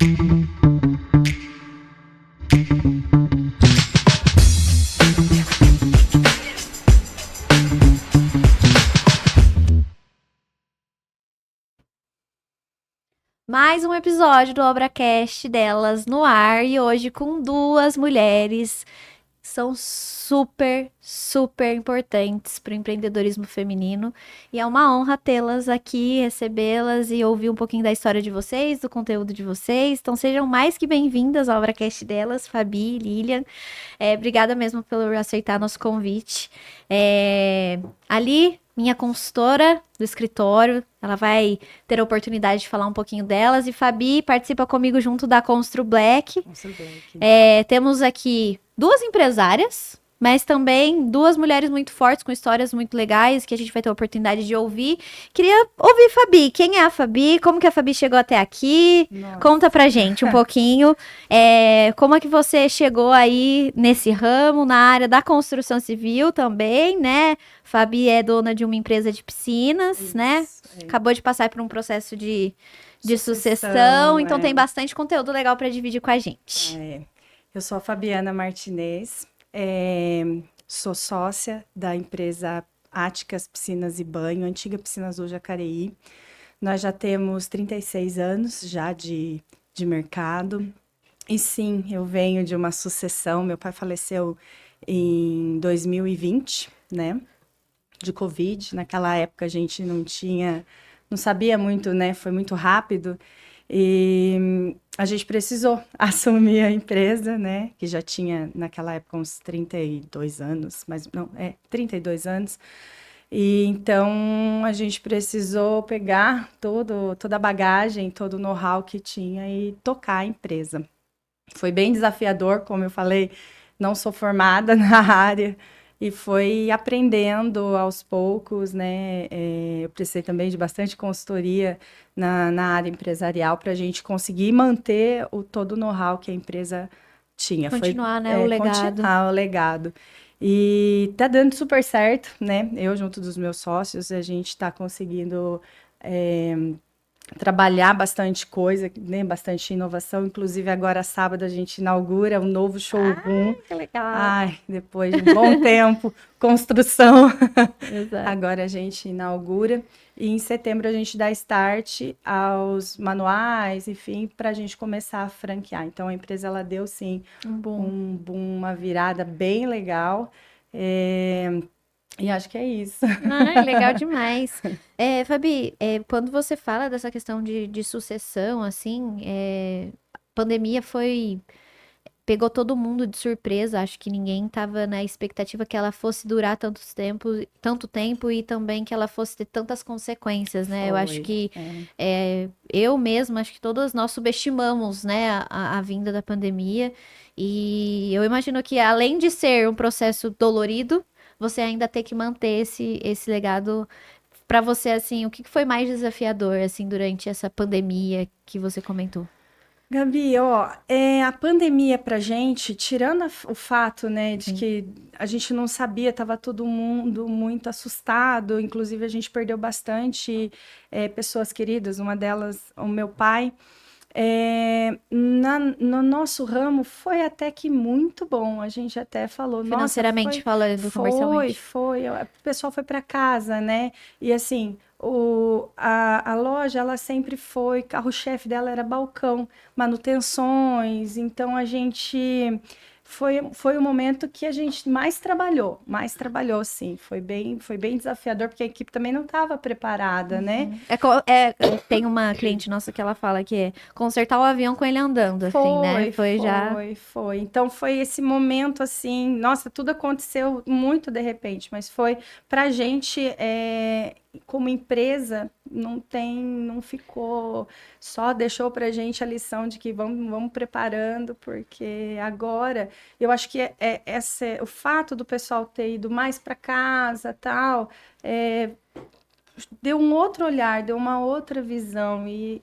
Mais um episódio do ObraCast delas no ar e hoje com duas mulheres que são super, super importantes para o empreendedorismo feminino e é uma honra tê-las aqui, recebê-las e ouvir um pouquinho da história de vocês, do conteúdo de vocês. Então sejam mais que bem-vindas ao ObraCast delas, Fabi e Lilian. Obrigada mesmo por aceitar nosso convite. Ali, minha consultora do escritório, ela vai ter a oportunidade de falar um pouquinho delas. E Fabi participa comigo junto da Constru Black. Temos aqui duas empresárias, mas também duas mulheres muito fortes, com histórias muito legais, que a gente vai ter a oportunidade de ouvir. Queria ouvir, Fabi. Quem é a Fabi? Como que a Fabi chegou até aqui? Nossa. Conta pra gente um pouquinho. Como é que você chegou aí nesse ramo, na área da construção civil também, né? Fabi é dona de uma empresa de piscinas, Isso, né? é. Acabou de passar por um processo de sucessão, então é. tem bastante conteúdo legal para dividir com a gente. Eu sou a Fabiana Martinez, sou sócia da empresa Áticas Piscinas e Banho, antiga Piscina Azul Jacareí. Nós já temos 36 anos já de mercado. E sim, eu venho de uma sucessão. Meu pai faleceu em 2020, né? De Covid. Naquela época a gente não sabia muito, né? Foi muito rápido. E a gente precisou assumir a empresa, né? Que já tinha naquela época uns 32 anos, mas não, 32 anos. E então a gente precisou pegar toda a bagagem, todo o know-how que tinha e tocar a empresa. Foi bem desafiador, como eu falei, não sou formada na área e foi aprendendo aos poucos, né? Eu precisei também de bastante consultoria na área empresarial para a gente conseguir manter todo o know-how que a empresa tinha. Continuar, né, o legado. Continuar o legado. E tá dando super certo, né? Eu, junto dos meus sócios, a gente está conseguindo trabalhar bastante coisa, né? Bastante inovação. Inclusive, agora sábado a gente inaugura um novo showroom. Que legal. Ai, depois de um bom tempo, construção. Exato. Agora a gente inaugura. E em setembro a gente dá start aos manuais, enfim, para a gente começar a franquear. Então a empresa ela deu sim um boom, uma virada bem legal. E acho que é isso. Legal demais. Fabi, quando você fala dessa questão de sucessão, assim, pandemia pegou todo mundo de surpresa. Acho que ninguém estava na expectativa que ela fosse durar tanto tempo e também que ela fosse ter tantas consequências, né? Eu acho que eu mesma, acho que todas nós subestimamos, né, a vinda da pandemia. E eu imagino que além de ser um processo dolorido, você ainda ter que manter esse legado. Para você, assim, o que foi mais desafiador, assim, durante essa pandemia que você comentou? Gabi, a pandemia pra gente, tirando o fato, né, de que a gente não sabia, tava todo mundo muito assustado, inclusive a gente perdeu bastante pessoas queridas, uma delas, o meu pai. No nosso ramo foi até que muito bom. A gente até falou, nossa, Financeiramente falando, comercialmente. o pessoal foi para casa, né? E assim, a loja, ela sempre foi, carro-chefe dela era balcão, manutenções. Então a gente foi o momento que a gente mais trabalhou, sim. Foi bem desafiador, porque a equipe também não estava preparada, né? Tem uma cliente nossa que ela fala que é consertar o avião com ele andando, assim, né? Foi. Então foi esse momento assim, nossa, tudo aconteceu muito de repente, mas foi pra gente, como empresa, não ficou, só deixou pra gente a lição de que vamos preparando, porque agora, eu acho que o fato do pessoal ter ido mais para casa, tal, deu um outro olhar, deu uma outra visão e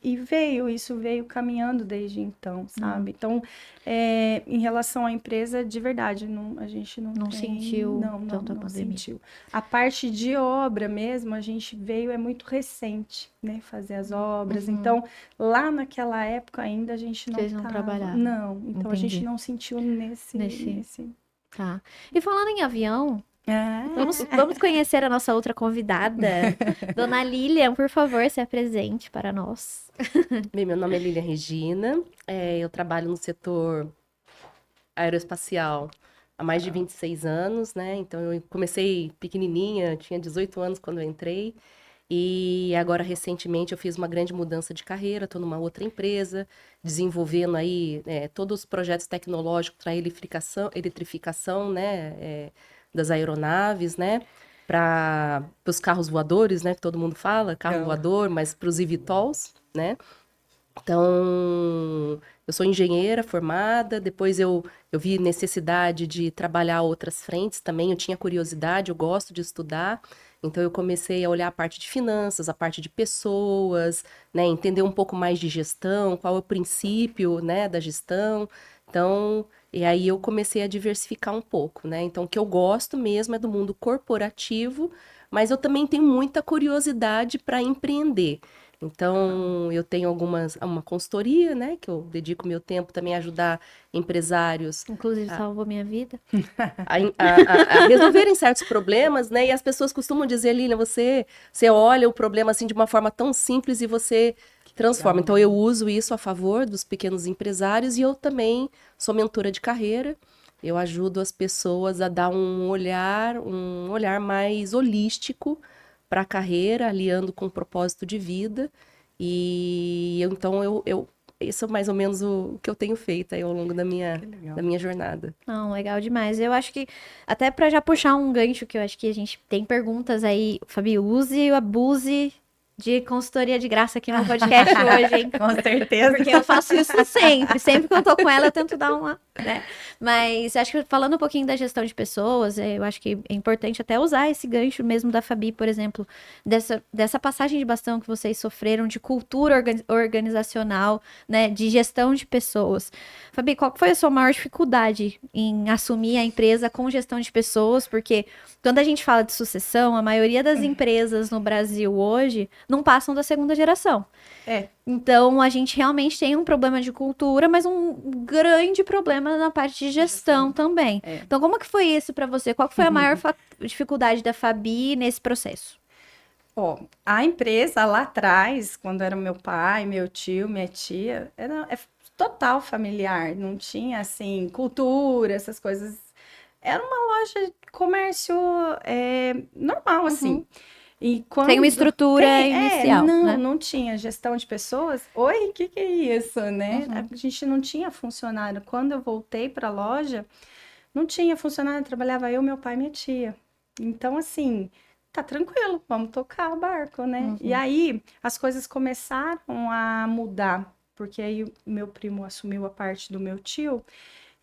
isso veio caminhando desde então, sabe? Então, em relação à empresa, de verdade, a gente não Não tem, sentiu tanto a não pandemia. sentiu. A parte de obra mesmo, a gente veio, é muito recente, né? Fazer as obras. Então, lá naquela época ainda a gente não Vocês não tava, trabalhavam. não. Então, a gente Entendi. não sentiu Nesse. nesse... Tá. E falando em avião, Ah, vamos conhecer a nossa outra convidada. Dona Lilian, por favor, se apresente para nós. Bem, meu nome é Lilian Regina, eu trabalho no setor aeroespacial há mais de 26 anos, né? Então, eu comecei pequenininha, tinha 18 anos quando eu entrei, e agora, recentemente, eu fiz uma grande mudança de carreira, estou numa outra empresa, desenvolvendo aí todos os projetos tecnológicos para eletrificação, né, das aeronaves, né? Para os carros voadores, né? Que todo mundo fala, carro então, voador, mas para os eVTOLs, né? Então, eu sou engenheira formada, depois eu vi necessidade de trabalhar outras frentes também, eu tinha curiosidade, eu gosto de estudar, então eu comecei a olhar a parte de finanças, a parte de pessoas, né, entender um pouco mais de gestão, qual é o princípio, né, da gestão. Então, e aí eu comecei a diversificar um pouco, né? Então, o que eu gosto mesmo é do mundo corporativo, mas eu também tenho muita curiosidade para empreender. Então, eu tenho uma consultoria, né, que eu dedico meu tempo também a ajudar empresários Inclusive, salvou minha vida. a resolverem certos problemas, né? E as pessoas costumam dizer, Lilian, você olha o problema assim de uma forma tão simples e você transforma. Então, eu uso isso a favor dos pequenos empresários e eu também sou mentora de carreira. Eu ajudo as pessoas a dar um olhar mais holístico para a carreira, aliando com o propósito de vida. Então isso é mais ou menos o que eu tenho feito aí ao longo da que legal. da minha jornada. Não, legal demais. Eu acho que, até para já puxar um gancho, que eu acho que a gente tem perguntas aí, Fabi, use e abuse de consultoria de graça aqui no podcast hoje, hein? Com certeza. Porque eu faço isso sempre. Sempre que eu tô com ela, eu tento dar uma, né? Mas acho que falando um pouquinho da gestão de pessoas, eu acho que é importante até usar esse gancho mesmo da Fabi, por exemplo, dessa passagem de bastão que vocês sofreram de cultura organizacional, né? De gestão de pessoas. Fabi, qual que foi a sua maior dificuldade em assumir a empresa com gestão de pessoas? Porque quando a gente fala de sucessão, a maioria das empresas no Brasil hoje não passam da segunda geração. É. Então, a gente realmente tem um problema de cultura, mas um grande problema na parte de gestão também. É. Então, como que foi isso para você? Qual que foi a maior dificuldade da Fabi nesse processo? Ó, a empresa lá atrás, quando era meu pai, meu tio, minha tia, é total familiar, não tinha assim cultura, essas coisas. Era uma loja de comércio normal, assim. E Tem uma estrutura inicial, não, né? não tinha gestão de pessoas. Oi, o que é isso, né? Uhum. A gente não tinha funcionário. Quando eu voltei para a loja, não tinha funcionário, trabalhava eu, meu pai e minha tia. Então, assim, tá tranquilo, vamos tocar o barco, né? E aí as coisas começaram a mudar, porque aí o meu primo assumiu a parte do meu tio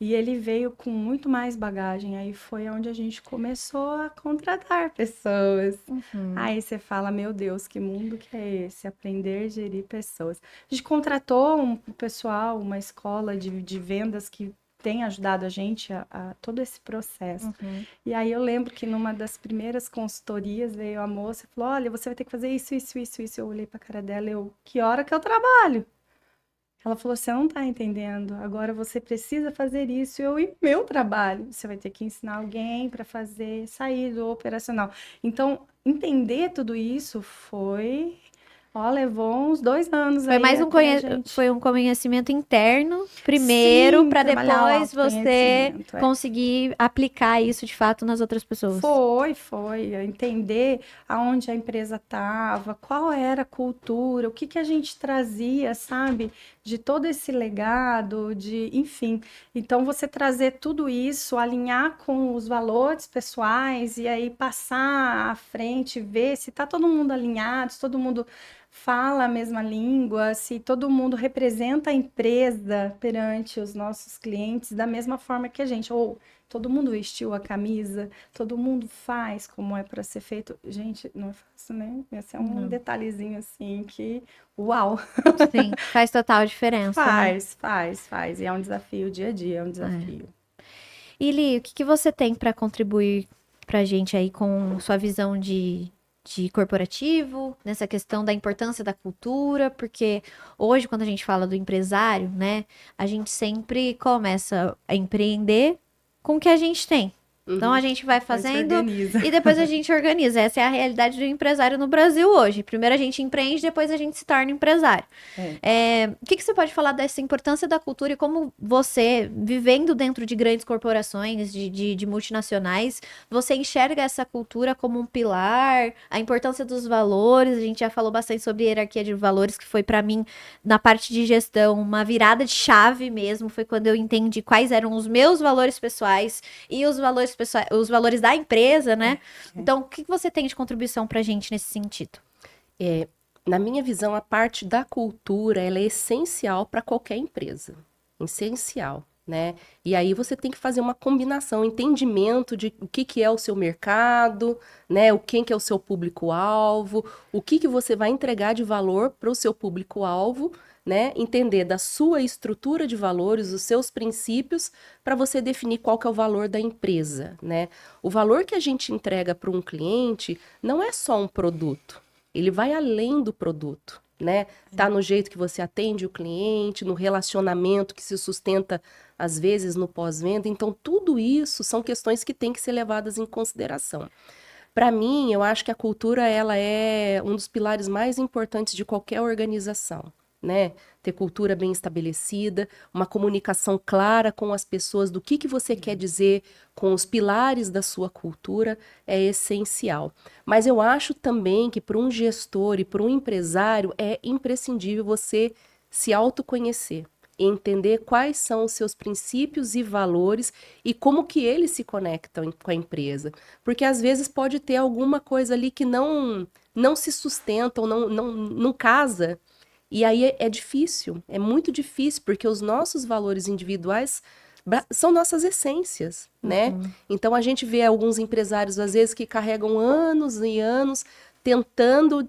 e ele veio com muito mais bagagem. Aí foi onde a gente começou a contratar pessoas. Aí você fala, meu Deus, que mundo que é esse? Aprender a gerir pessoas. A gente contratou um pessoal, uma escola de vendas que tem ajudado a gente a todo esse processo. E aí eu lembro que numa das primeiras consultorias veio a moça e falou, olha, você vai ter que fazer isso, isso, isso, isso. Eu olhei pra cara dela e que hora que eu trabalho? Ela falou, você não tá entendendo, agora você precisa fazer isso, e meu trabalho, você vai ter que ensinar alguém para fazer, sair do operacional. Então, entender tudo isso levou uns 2 anos Foi aí mais até a gente... foi um conhecimento interno primeiro, Sim, para trabalhar o depois você autoconhecimento, conseguir aplicar isso de fato nas outras pessoas. Foi. Entender aonde a empresa estava, qual era a cultura, o que que a gente trazia, sabe? De todo esse legado, enfim. Então, você trazer tudo isso, alinhar com os valores pessoais e aí passar à frente, ver se está todo mundo alinhado, se todo mundo fala a mesma língua, se todo mundo representa a empresa perante os nossos clientes da mesma forma que a gente, ou todo mundo vestiu a camisa, todo mundo faz como é para ser feito. Gente, não é fácil, né? Esse é um Não. detalhezinho assim que, uau, Sim, faz total diferença, né? faz. E é um desafio, o dia a dia é um desafio. E Li, o que que você tem para contribuir pra gente aí com sua visão de corporativo, nessa questão da importância da cultura? Porque hoje, quando a gente fala do empresário, né, a gente sempre começa a empreender com o que a gente tem. Então a gente vai Depois se fazendo organiza. e depois a gente organiza. Essa é a realidade do empresário no Brasil hoje. Primeiro a gente empreende, depois a gente se torna empresário. O que que você pode falar dessa importância da cultura e como você, vivendo dentro de grandes corporações, de multinacionais, você enxerga essa cultura como um pilar, a importância dos valores? A gente já falou bastante sobre hierarquia de valores, que foi para mim, na parte de gestão, uma virada de chave mesmo. Foi quando eu entendi quais eram os meus valores pessoais e os valores pessoais, os valores da empresa, né? Então, o que que você tem de contribuição pra gente nesse sentido? Na minha visão, a parte da cultura, ela é essencial para qualquer empresa. Essencial, né? E aí você tem que fazer uma combinação, entendimento de o que que é o seu mercado, né? Quem que é o seu público-alvo, o que que você vai entregar de valor para o seu público-alvo, né? Entender da sua estrutura de valores, os seus princípios, para você definir qual que é o valor da empresa, né? O valor que a gente entrega para um cliente não é só um produto. Ele vai além do produto, né? Tá no jeito que você atende o cliente, no relacionamento que se sustenta, às vezes, no pós-venda. Então, tudo isso são questões que têm que ser levadas em consideração. Para mim, eu acho que a cultura, ela é um dos pilares mais importantes de qualquer organização, né? Ter cultura bem estabelecida, uma comunicação clara com as pessoas do que você quer dizer com os pilares da sua cultura é essencial. Mas eu acho também que para um gestor e para um empresário é imprescindível você se autoconhecer e entender quais são os seus princípios e valores e como que eles se conectam com a empresa. Porque às vezes pode ter alguma coisa ali que não se sustenta ou não casa. E aí é difícil, é muito difícil, porque os nossos valores individuais são nossas essências, né? Então a gente vê alguns empresários, às vezes, que carregam anos e anos tentando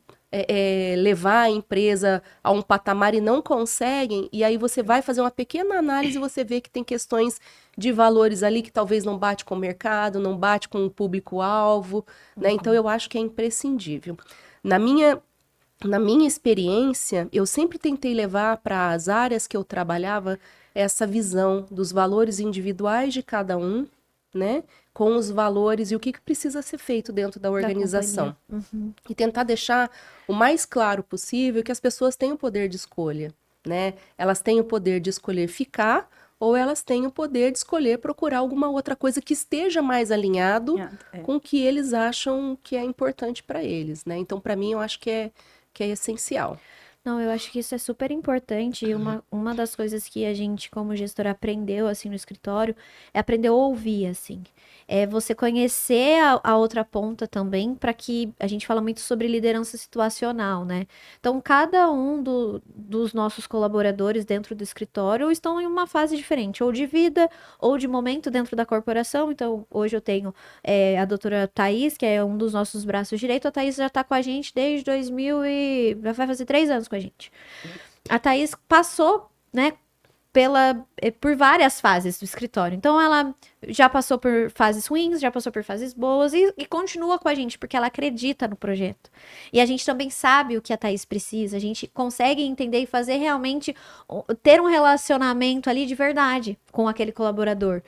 levar a empresa a um patamar e não conseguem, e aí você vai fazer uma pequena análise e você vê que tem questões de valores ali que talvez não bate com o mercado, não bate com o público-alvo, né? Então eu acho que é imprescindível. Na minha experiência, eu sempre tentei levar para as áreas que eu trabalhava essa visão dos valores individuais de cada um, né? Com os valores e o que precisa ser feito dentro da organização. E tentar deixar o mais claro possível que as pessoas têm o poder de escolha, né? Elas têm o poder de escolher ficar ou elas têm o poder de escolher procurar alguma outra coisa que esteja mais alinhado com o que eles acham que é importante para eles, né? Então, para mim, eu acho que é essencial. Não, eu acho que isso é super importante. E uma das coisas que a gente, como gestora, aprendeu, assim, no escritório, é aprender a ouvir, assim. É você conhecer a outra ponta também, para que a gente fala muito sobre liderança situacional, né? Então, cada um dos nossos colaboradores dentro do escritório estão em uma fase diferente, ou de vida, ou de momento dentro da corporação. Então, hoje eu tenho a doutora Thaís, que é um dos nossos braços direitos. A Thaís já está com a gente desde 2000 e... já vai fazer 3 anos com a gente. A Thaís passou, né, por várias fases do escritório. Então, ela já passou por fases ruins, já passou por fases boas e continua com a gente, porque ela acredita no projeto. E a gente também sabe o que a Thaís precisa, a gente consegue entender e fazer realmente ter um relacionamento ali de verdade com aquele colaborador.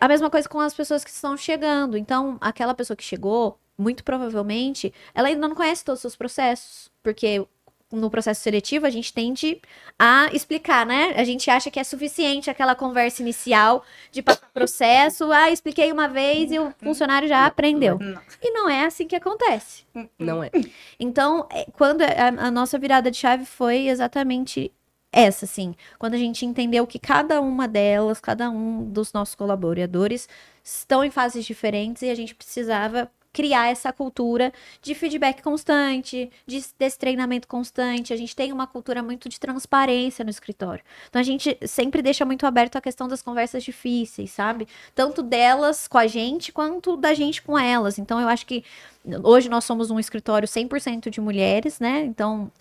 A mesma coisa com as pessoas que estão chegando. Então, aquela pessoa que chegou, muito provavelmente, ela ainda não conhece todos os seus processos, porque no processo seletivo, a gente tende a explicar, né? A gente acha que é suficiente aquela conversa inicial de passar processo. Expliquei uma vez e o funcionário já aprendeu. E não é assim que acontece. Não é. Então, quando a nossa virada de chave foi exatamente essa, assim. Quando a gente entendeu que cada uma delas, cada um dos nossos colaboradores estão em fases diferentes e a gente precisava criar essa cultura de feedback constante, desse treinamento constante. A gente tem uma cultura muito de transparência no escritório. Então a gente sempre deixa muito aberto a questão das conversas difíceis, sabe? Tanto delas com a gente, quanto da gente com elas. Então eu acho que hoje nós somos um escritório 100% de mulheres, né? Então,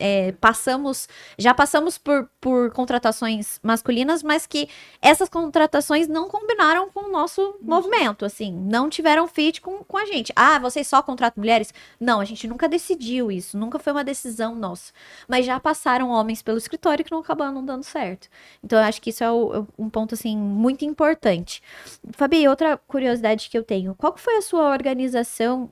já passamos por contratações masculinas, mas que essas contratações não combinaram com o nosso movimento, assim, não tiveram fit com a gente. Ah, vocês só contratam mulheres? Não, a gente nunca decidiu isso, nunca foi uma decisão nossa. Mas já passaram homens pelo escritório que não acabaram não dando certo. Então, eu acho que isso é um ponto, assim, muito importante. Fabi, outra curiosidade que eu tenho, qual que foi a sua organização?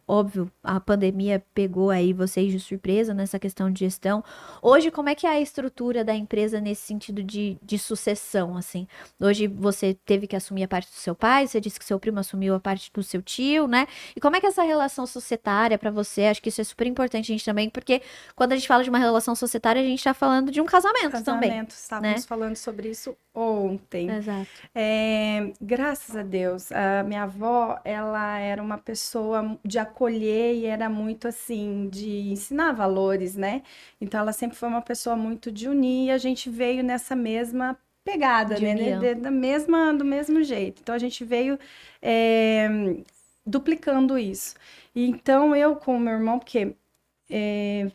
Óbvio, a pandemia pegou aí vocês de surpresa nessa questão de gestão. Hoje, como é que é a estrutura da empresa nesse sentido de sucessão, assim? Hoje você teve que assumir a parte do seu pai, você disse que seu primo assumiu a parte do seu tio, né? E como é que é essa relação societária para você? Acho que isso é super importante, gente, também, porque quando a gente fala de uma relação societária, a gente tá falando de um casamento também, Estávamos né? falando sobre isso ontem. Exato. Graças a Deus, a minha avó, ela era uma pessoa de acolher e era muito assim, de ensinar valores, né? Então ela sempre foi uma pessoa muito de unir e a gente veio nessa mesma pegada, De né? união. Do mesmo jeito. Então a gente veio duplicando isso. E então eu com o meu irmão, porque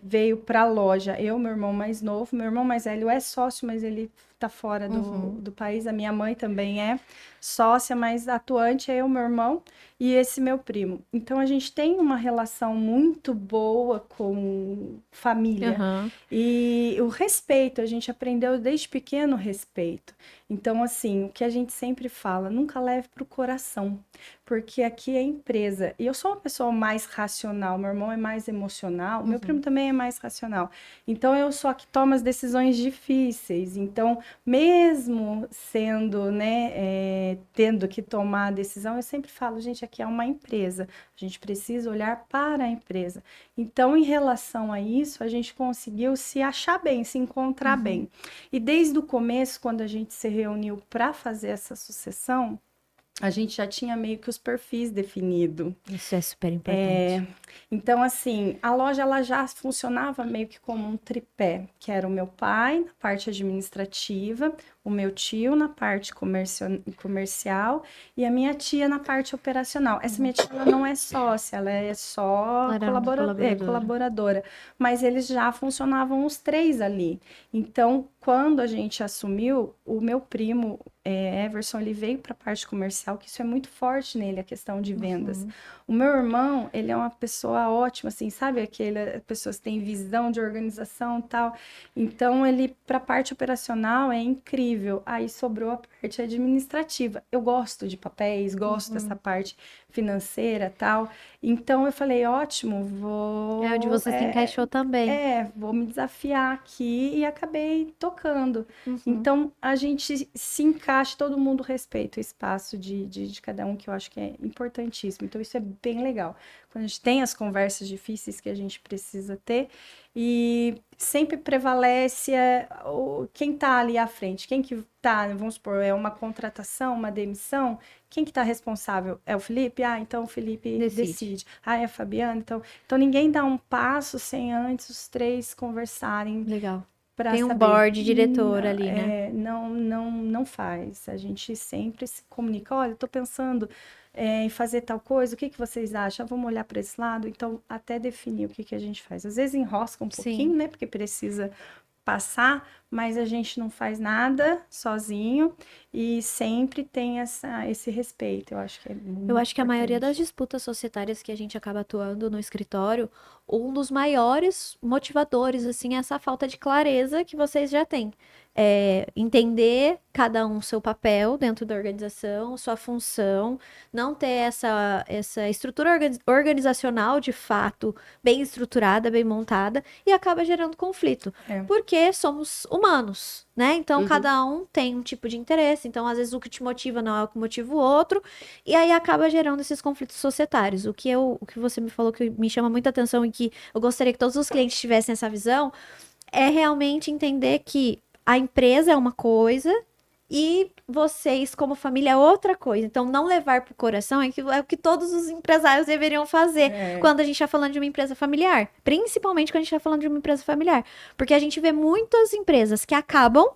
veio para a loja, meu irmão mais novo, meu irmão mais velho é sócio, mas ele tá fora do país, a minha mãe também é sócia, mas atuante é eu, meu irmão e esse meu primo. Então a gente tem uma relação muito boa com família. Aham. E o respeito, a gente aprendeu desde pequeno o respeito. Então, assim, o que a gente sempre fala, nunca leve para o coração, porque aqui é empresa. E eu sou uma pessoa mais racional, meu irmão é mais emocional, meu primo também é mais racional. Então, eu sou a que toma as decisões difíceis. Então, mesmo sendo, né, tendo que tomar a decisão, eu sempre falo, gente, aqui é uma empresa, a gente precisa olhar para a empresa. Então, em relação a isso, a gente conseguiu se achar bem, se encontrar bem. E desde o começo, quando a gente se reuniu para fazer essa sucessão, a gente já tinha meio que os perfis definidos. Isso é super importante. Então, assim, a loja ela já funcionava meio que como um tripé, que era o meu pai na parte administrativa, o meu tio na parte comercial e a minha tia na parte operacional. Essa minha tia ela não é sócia, ela é só Ela era uma colaboradora. colaboradora, mas eles já funcionavam os três ali. Então, quando a gente assumiu, o meu primo, Everson, ele veio para a parte comercial, que isso é muito forte nele, a questão de vendas. O meu irmão, ele é uma pessoa ótima, assim, sabe? Pessoas que têm visão de organização e tal. Então, ele, para a parte operacional, é incrível. Aí sobrou a parte administrativa. Eu gosto de papéis, gosto dessa parte financeira e tal. Então, eu falei, ótimo, vou... É onde você se encaixou também. vou me desafiar aqui e acabei tocando. Então, a gente se encaixa, todo mundo respeita o espaço de cada um, que eu acho que é importantíssimo. Então, isso é bem legal. Quando a gente tem as conversas difíceis que a gente precisa ter, e sempre prevalece quem está ali à frente, quem que está, vamos supor, é uma contratação, uma demissão, quem que está responsável? É o Felipe? Ah, então o Felipe decide. Ah, é a Fabiana? Então ninguém dá um passo sem antes os três conversarem. Legal. Pra Tem um saber. board diretor ali, né? Não faz. A gente sempre se comunica. Olha, estou pensando em fazer tal coisa, o que vocês acham? Vamos olhar para esse lado? Então, até definir o que a gente faz. Às vezes enrosca um pouquinho, né? Porque precisa passar, mas a gente não faz nada sozinho e sempre tem esse respeito. Eu acho que é muito Eu acho que a maioria importante. das disputas societárias que a gente acaba atuando no escritório, um dos maiores motivadores, assim, é essa falta de clareza que vocês já têm. Entender cada um seu papel dentro da organização, sua função, não ter essa estrutura organizacional de fato bem estruturada, bem montada, e acaba gerando conflito. Porque somos humanos, né? Então, cada um tem um tipo de interesse. Então, às vezes, o que te motiva não é o que motiva o outro. E aí acaba gerando esses conflitos societários. O que você me falou que me chama muita atenção e que eu gostaria que todos os clientes tivessem essa visão é realmente entender que a empresa é uma coisa E vocês, como família, é outra coisa. Então, não levar pro coração é o que todos os empresários deveriam fazer quando a gente está falando de uma empresa familiar. Principalmente quando a gente está falando de uma empresa familiar. Porque a gente vê muitas empresas que acabam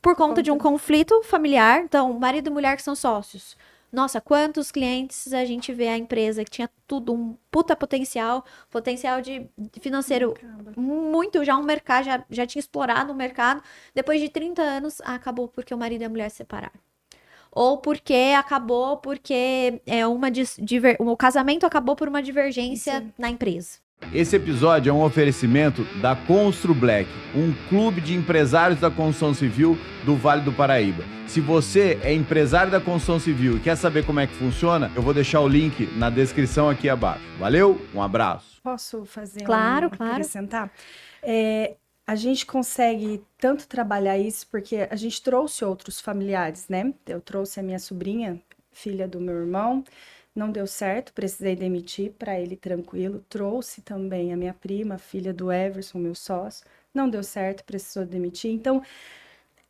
por conta de um conflito familiar. Então, marido e mulher que são sócios. Nossa, quantos clientes a gente vê a empresa que tinha tudo, um puta potencial de financeiro muito, já um mercado, já tinha explorado o mercado. Depois de 30 anos, acabou porque o marido e a mulher se separaram. Ou porque o casamento acabou por uma divergência na empresa. Esse episódio é um oferecimento da Constru Black, um clube de empresários da construção civil do Vale do Paraíba. Se você é empresário da construção civil e quer saber como é que funciona, eu vou deixar o link na descrição aqui abaixo. Valeu? Um abraço. Posso fazer Claro. acrescentar? A gente consegue tanto trabalhar isso porque a gente trouxe outros familiares, né? Eu trouxe a minha sobrinha, filha do meu irmão, não deu certo, precisei demitir para ele tranquilo. Trouxe também a minha prima, filha do Everson, meu sócio, não deu certo, precisou demitir. Então,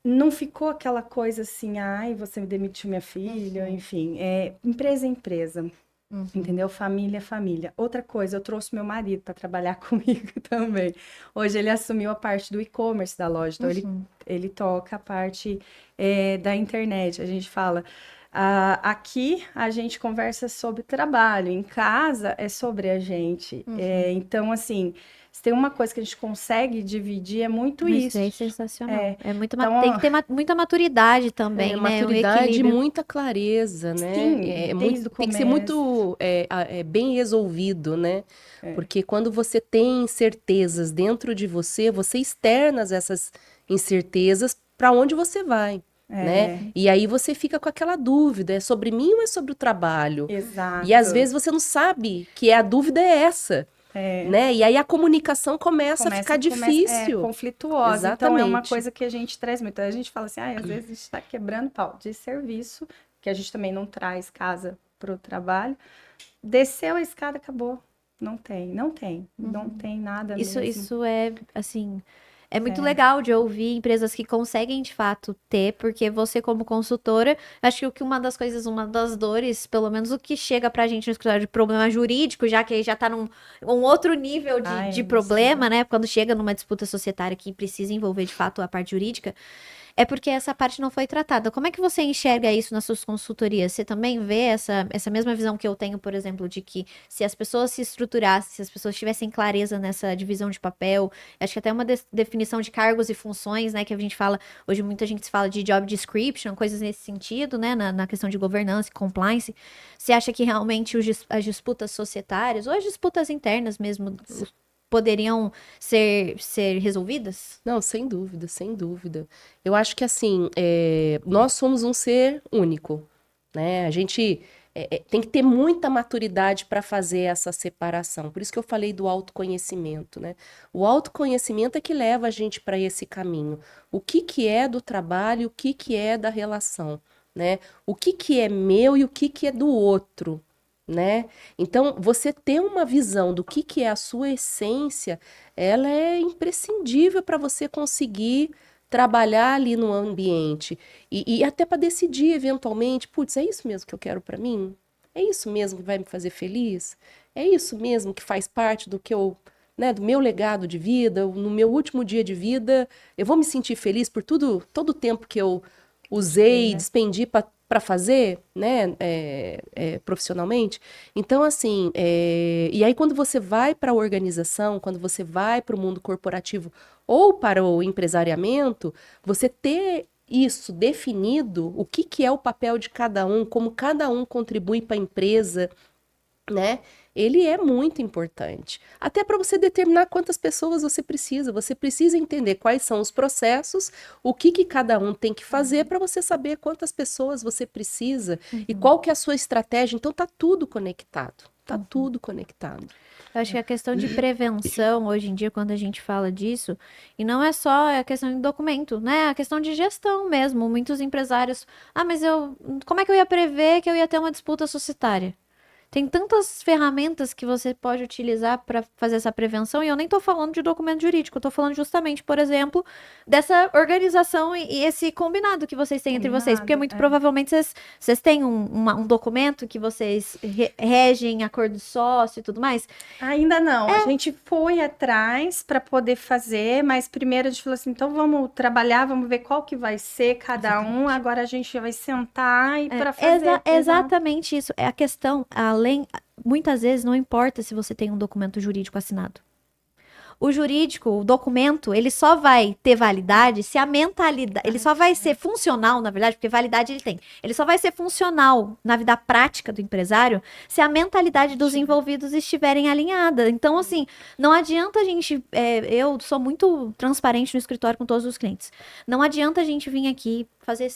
não ficou aquela coisa assim, ai, você me demitiu minha filha, enfim, empresa é empresa. Entendeu? Família é família. Outra coisa, eu trouxe meu marido para trabalhar comigo também. Hoje ele assumiu a parte do e-commerce da loja, então ele toca a parte da internet. A gente fala, aqui a gente conversa sobre trabalho, em casa é sobre a gente. Então, assim, se tem uma coisa que a gente consegue dividir, é muito isso. É sensacional. Então, tem que ter muita maturidade também, né? Maturidade e equilíbrio. muita clareza, né? Sim, desde o tem que ser muito bem resolvido, né? Porque quando você tem incertezas dentro de você, você externa essas incertezas para onde você vai. Né? E aí você fica com aquela dúvida, é sobre mim ou é sobre o trabalho? Exato. E às vezes você não sabe que a dúvida é essa. Né? E aí a comunicação começa a ficar difícil. Conflituosa. Exatamente. Então é uma coisa que a gente traz muito. A gente fala assim, às vezes a gente está quebrando pau de serviço, que a gente também não traz casa para o trabalho. Desceu a escada, acabou. Não tem nada mesmo. Isso é, assim, é muito legal de ouvir empresas que conseguem, de fato, ter, porque você, como consultora, acho que uma das dores, pelo menos o que chega pra gente no escritório de problema jurídico, já que aí já tá num outro nível de problema, né? Quando chega numa disputa societária que precisa envolver, de fato, a parte jurídica, é porque essa parte não foi tratada. Como é que você enxerga isso nas suas consultorias? Você também vê essa mesma visão que eu tenho, por exemplo, de que se as pessoas se estruturassem, se as pessoas tivessem clareza nessa divisão de papel, acho que até uma definição de cargos e funções, né, que a gente fala, hoje muita gente fala de job description, coisas nesse sentido, né, na questão de governança e compliance. Você acha que realmente as disputas societárias, ou as disputas internas mesmo, poderiam ser resolvidas? Não, sem dúvida, sem dúvida. Eu acho que assim, nós somos um ser único, né? A gente tem que ter muita maturidade para fazer essa separação. Por isso que eu falei do autoconhecimento, né? O autoconhecimento é que leva a gente para esse caminho. O que é do trabalho, o que é da relação, né? O que é meu e o que é do outro, né? Então, você ter uma visão do que é a sua essência, ela é imprescindível para você conseguir trabalhar ali no ambiente e até para decidir eventualmente, putz, é isso mesmo que eu quero para mim? É isso mesmo que vai me fazer feliz? É isso mesmo que faz parte do que eu, né, do meu legado de vida, no meu último dia de vida, eu vou me sentir feliz por todo o tempo que eu usei, despendi para fazer, né, profissionalmente. Então, assim, e aí quando você vai para a organização, quando você vai para o mundo corporativo ou para o empresariamento, você ter isso definido, o que é o papel de cada um, como cada um contribui para a empresa, né? Ele é muito importante. Até para você determinar quantas pessoas você precisa entender quais são os processos, o que cada um tem que fazer para você saber quantas pessoas você precisa e qual que é a sua estratégia. Então tá tudo conectado. Tá tudo conectado. Eu acho que a questão de prevenção, hoje em dia, quando a gente fala disso, e não é só a questão de documento, né? A questão de gestão mesmo. Muitos empresários, mas como é que eu ia prever que eu ia ter uma disputa societária? Tem tantas ferramentas que você pode utilizar para fazer essa prevenção, e eu nem tô falando de documento jurídico, eu tô falando justamente, por exemplo, dessa organização e esse combinado que vocês têm entre vocês, porque muito provavelmente vocês têm um documento que vocês regem acordo de sócio e tudo mais. Ainda não, a gente foi atrás para poder fazer, mas primeiro a gente falou assim, então vamos trabalhar, vamos ver qual que vai ser cada um, agora a gente vai sentar e para fazer. Exatamente isso, é a questão, muitas vezes não importa se você tem um documento jurídico assinado. O jurídico, o documento, ele só vai ter validade se a mentalidade, ele só vai ser funcional, na verdade, porque validade ele tem. Ele só vai ser funcional na vida prática do empresário se a mentalidade dos envolvidos estiverem alinhada. Então, assim, não adianta a gente, eu sou muito transparente no escritório com todos os clientes. Não adianta a gente vir aqui fazer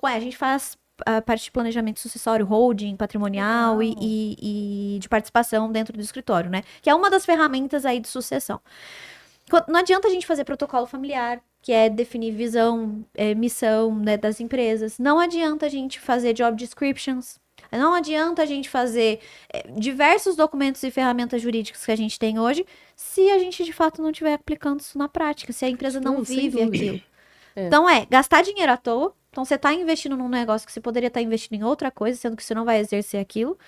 a gente faz a parte de planejamento sucessório, holding, patrimonial e de participação dentro do escritório, né? Que é uma das ferramentas aí de sucessão. Não adianta a gente fazer protocolo familiar, que é definir visão, missão, né, das empresas. Não adianta a gente fazer job descriptions. Não adianta a gente fazer diversos documentos e ferramentas jurídicas que a gente tem hoje se a gente, de fato, não estiver aplicando isso na prática, se a empresa não vive aquilo. Então, gastar dinheiro à toa. Então, você está investindo num negócio que você poderia estar investindo em outra coisa, sendo que você não vai exercer aquilo.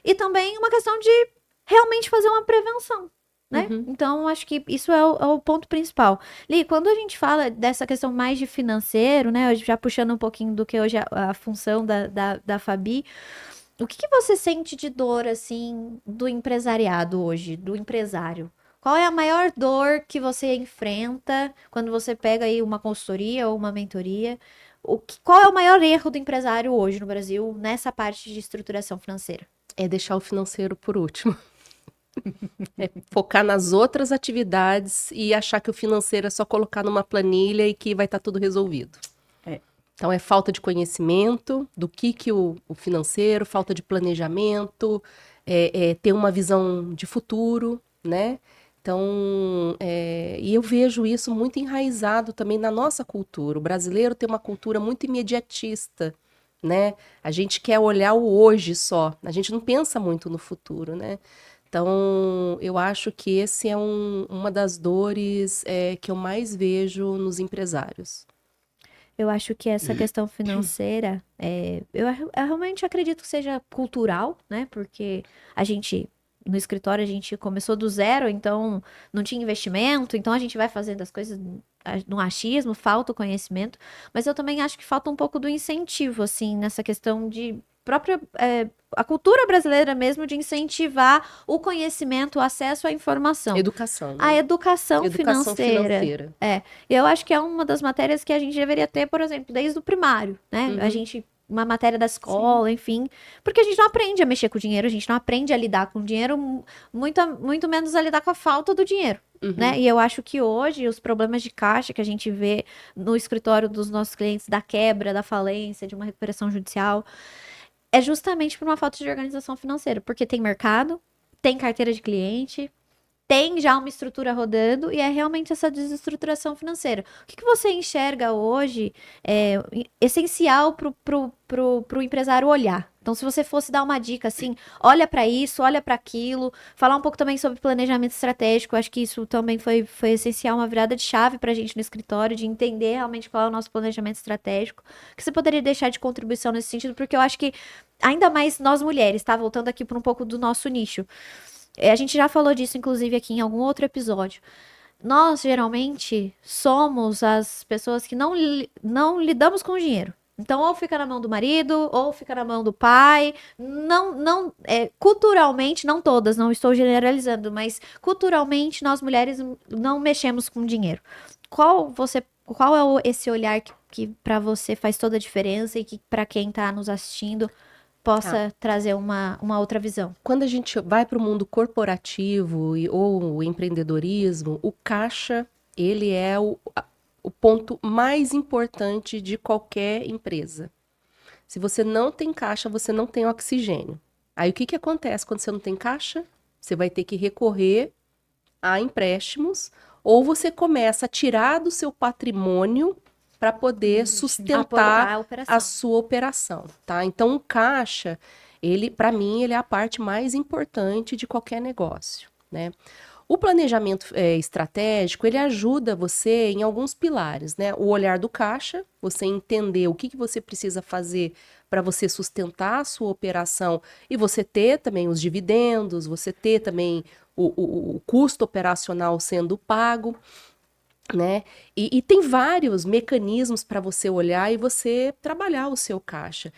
E também uma questão de realmente fazer uma prevenção, né? Então, acho que isso é o ponto principal. Li, quando a gente fala dessa questão mais de financeiro, né? Já puxando um pouquinho do que hoje é a função da Fabi, o que você sente de dor, assim, do empresariado hoje, do empresário? Qual é a maior dor que você enfrenta quando você pega aí uma consultoria ou uma mentoria? Qual é o maior erro do empresário hoje no Brasil nessa parte de estruturação financeira? É deixar o financeiro por último. É focar nas outras atividades e achar que o financeiro é só colocar numa planilha e que vai estar tudo resolvido. Então, é falta de conhecimento do que o financeiro, falta de planejamento, ter uma visão de futuro, né? Então, e eu vejo isso muito enraizado também na nossa cultura. O brasileiro tem uma cultura muito imediatista, né? A gente quer olhar o hoje só, a gente não pensa muito no futuro, né? Então, eu acho que esse é uma das dores que eu mais vejo nos empresários. Eu acho que essa questão financeira, eu realmente acredito que seja cultural, né? Porque no escritório a gente começou do zero, então não tinha investimento, então a gente vai fazendo as coisas no achismo, falta o conhecimento, mas eu também acho que falta um pouco do incentivo, assim, nessa questão de própria, a cultura brasileira mesmo de incentivar o conhecimento, o acesso à informação. Educação. Né? A educação financeira. Eu acho que é uma das matérias que a gente deveria ter, por exemplo, desde o primário, né? Uma matéria da escola, enfim. Porque a gente não aprende a mexer com o dinheiro, a gente não aprende a lidar com o dinheiro, muito menos a lidar com a falta do dinheiro, né? E eu acho que hoje os problemas de caixa que a gente vê no escritório dos nossos clientes, da quebra, da falência, de uma recuperação judicial, é justamente por uma falta de organização financeira. Porque tem mercado, tem carteira de cliente, tem já uma estrutura rodando e é realmente essa desestruturação financeira. O que você enxerga hoje essencial pro empresário olhar? Então, se você fosse dar uma dica assim, olha para isso, olha para aquilo, falar um pouco também sobre planejamento estratégico, acho que isso também foi essencial, uma virada de chave pra gente no escritório, de entender realmente qual é o nosso planejamento estratégico, que você poderia deixar de contribuição nesse sentido, porque eu acho que, ainda mais nós mulheres, tá? Voltando aqui para um pouco do nosso nicho. A gente já falou disso, inclusive, aqui em algum outro episódio. Nós, geralmente, somos as pessoas que não lidamos com o dinheiro. Então, ou fica na mão do marido, ou fica na mão do pai. Culturalmente, não todas, não estou generalizando, mas culturalmente, nós mulheres não mexemos com dinheiro. Qual é esse olhar que para você faz toda a diferença e que para quem está nos assistindo possa trazer uma outra visão? Quando a gente vai para o mundo corporativo ou o empreendedorismo, o caixa, ele é o ponto mais importante de qualquer empresa. Se você não tem caixa, você não tem oxigênio. Aí o que acontece quando você não tem caixa? Você vai ter que recorrer a empréstimos ou você começa a tirar do seu patrimônio para poder sustentar a sua operação, tá? Então, o caixa, Para mim, ele é a parte mais importante de qualquer negócio, né? O planejamento estratégico, ele ajuda você em alguns pilares, né? O olhar do caixa, você entender o que você precisa fazer para você sustentar a sua operação e você ter também os dividendos, você ter também o custo operacional sendo pago, né? E tem vários mecanismos para você olhar e você trabalhar o seu caixa.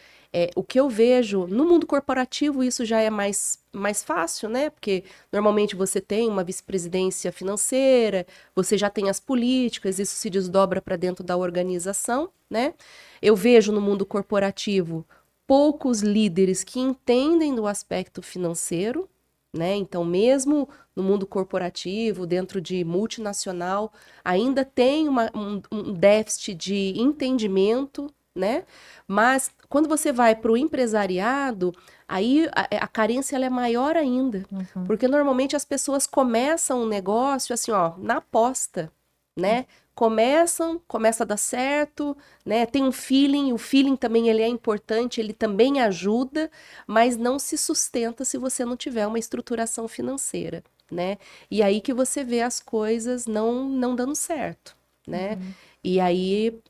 O que eu vejo no mundo corporativo, isso já é mais fácil, né? Porque normalmente você tem uma vice-presidência financeira, você já tem as políticas, isso se desdobra para dentro da organização, né? Eu vejo no mundo corporativo poucos líderes que entendem do aspecto financeiro, né? Então, mesmo no mundo corporativo, dentro de multinacional, ainda tem um déficit de entendimento, né? Mas quando você vai para o empresariado, aí a carência ela é maior ainda, porque normalmente as pessoas começam um negócio assim, ó, na aposta, né? Começa a dar certo, né? Tem um feeling, o feeling também ele é importante, ele também ajuda, mas não se sustenta se você não tiver uma estruturação financeira, né? E aí que você vê as coisas não dando certo, né? E aí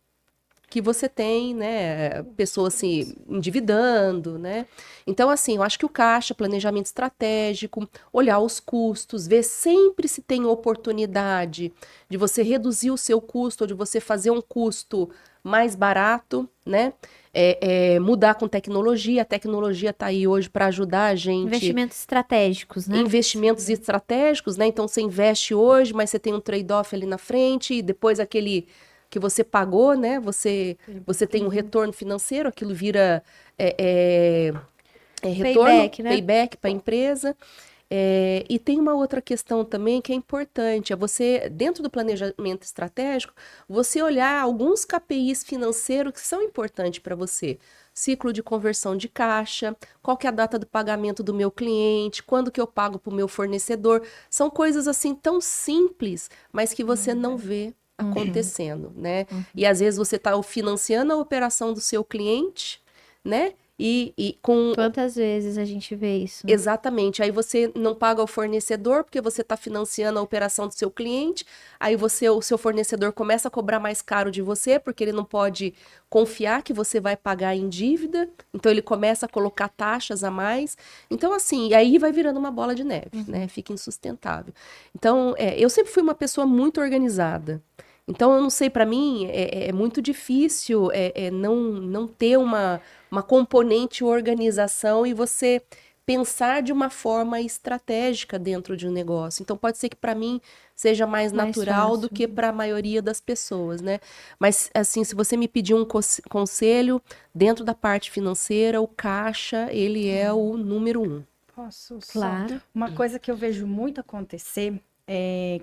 que você tem, né, pessoas se endividando, né? Então, assim, eu acho que o caixa, planejamento estratégico, olhar os custos, ver sempre se tem oportunidade de você reduzir o seu custo ou de você fazer um custo mais barato, né? Mudar com tecnologia, a tecnologia está aí hoje para ajudar a gente. Investimentos estratégicos, né? Investimentos estratégicos, né? Então você investe hoje, mas você tem um trade-off ali na frente, e depois aquele que você pagou, né? Você tem um retorno financeiro, aquilo vira retorno, Payback, né? payback para a empresa. E tem uma outra questão também que é importante, é você, dentro do planejamento estratégico, você olhar alguns KPIs financeiros que são importantes para você. Ciclo de conversão de caixa, qual que é a data do pagamento do meu cliente, quando que eu pago para o meu fornecedor. São coisas assim tão simples, mas que você não vê acontecendo, né? E às vezes você está financiando a operação do seu cliente, né? E com Quantas vezes a gente vê isso? Exatamente. Aí você não paga o fornecedor porque você está financiando a operação do seu cliente. Aí o seu fornecedor começa a cobrar mais caro de você porque ele não pode confiar que você vai pagar em dívida. Então ele começa a colocar taxas a mais. Então assim, e aí vai virando uma bola de neve, né? Fica insustentável. Então eu sempre fui uma pessoa muito organizada. Então eu não sei, para mim é muito difícil não ter uma componente organização e você pensar de uma forma estratégica dentro de um negócio. Então pode ser que para mim seja mais Mais natural do fácil. que para a maioria das pessoas, né? Mas assim, se você me pedir um conselho dentro da parte financeira, o caixa, ele é o número 1. Posso só? Claro. Uma coisa que eu vejo muito acontecer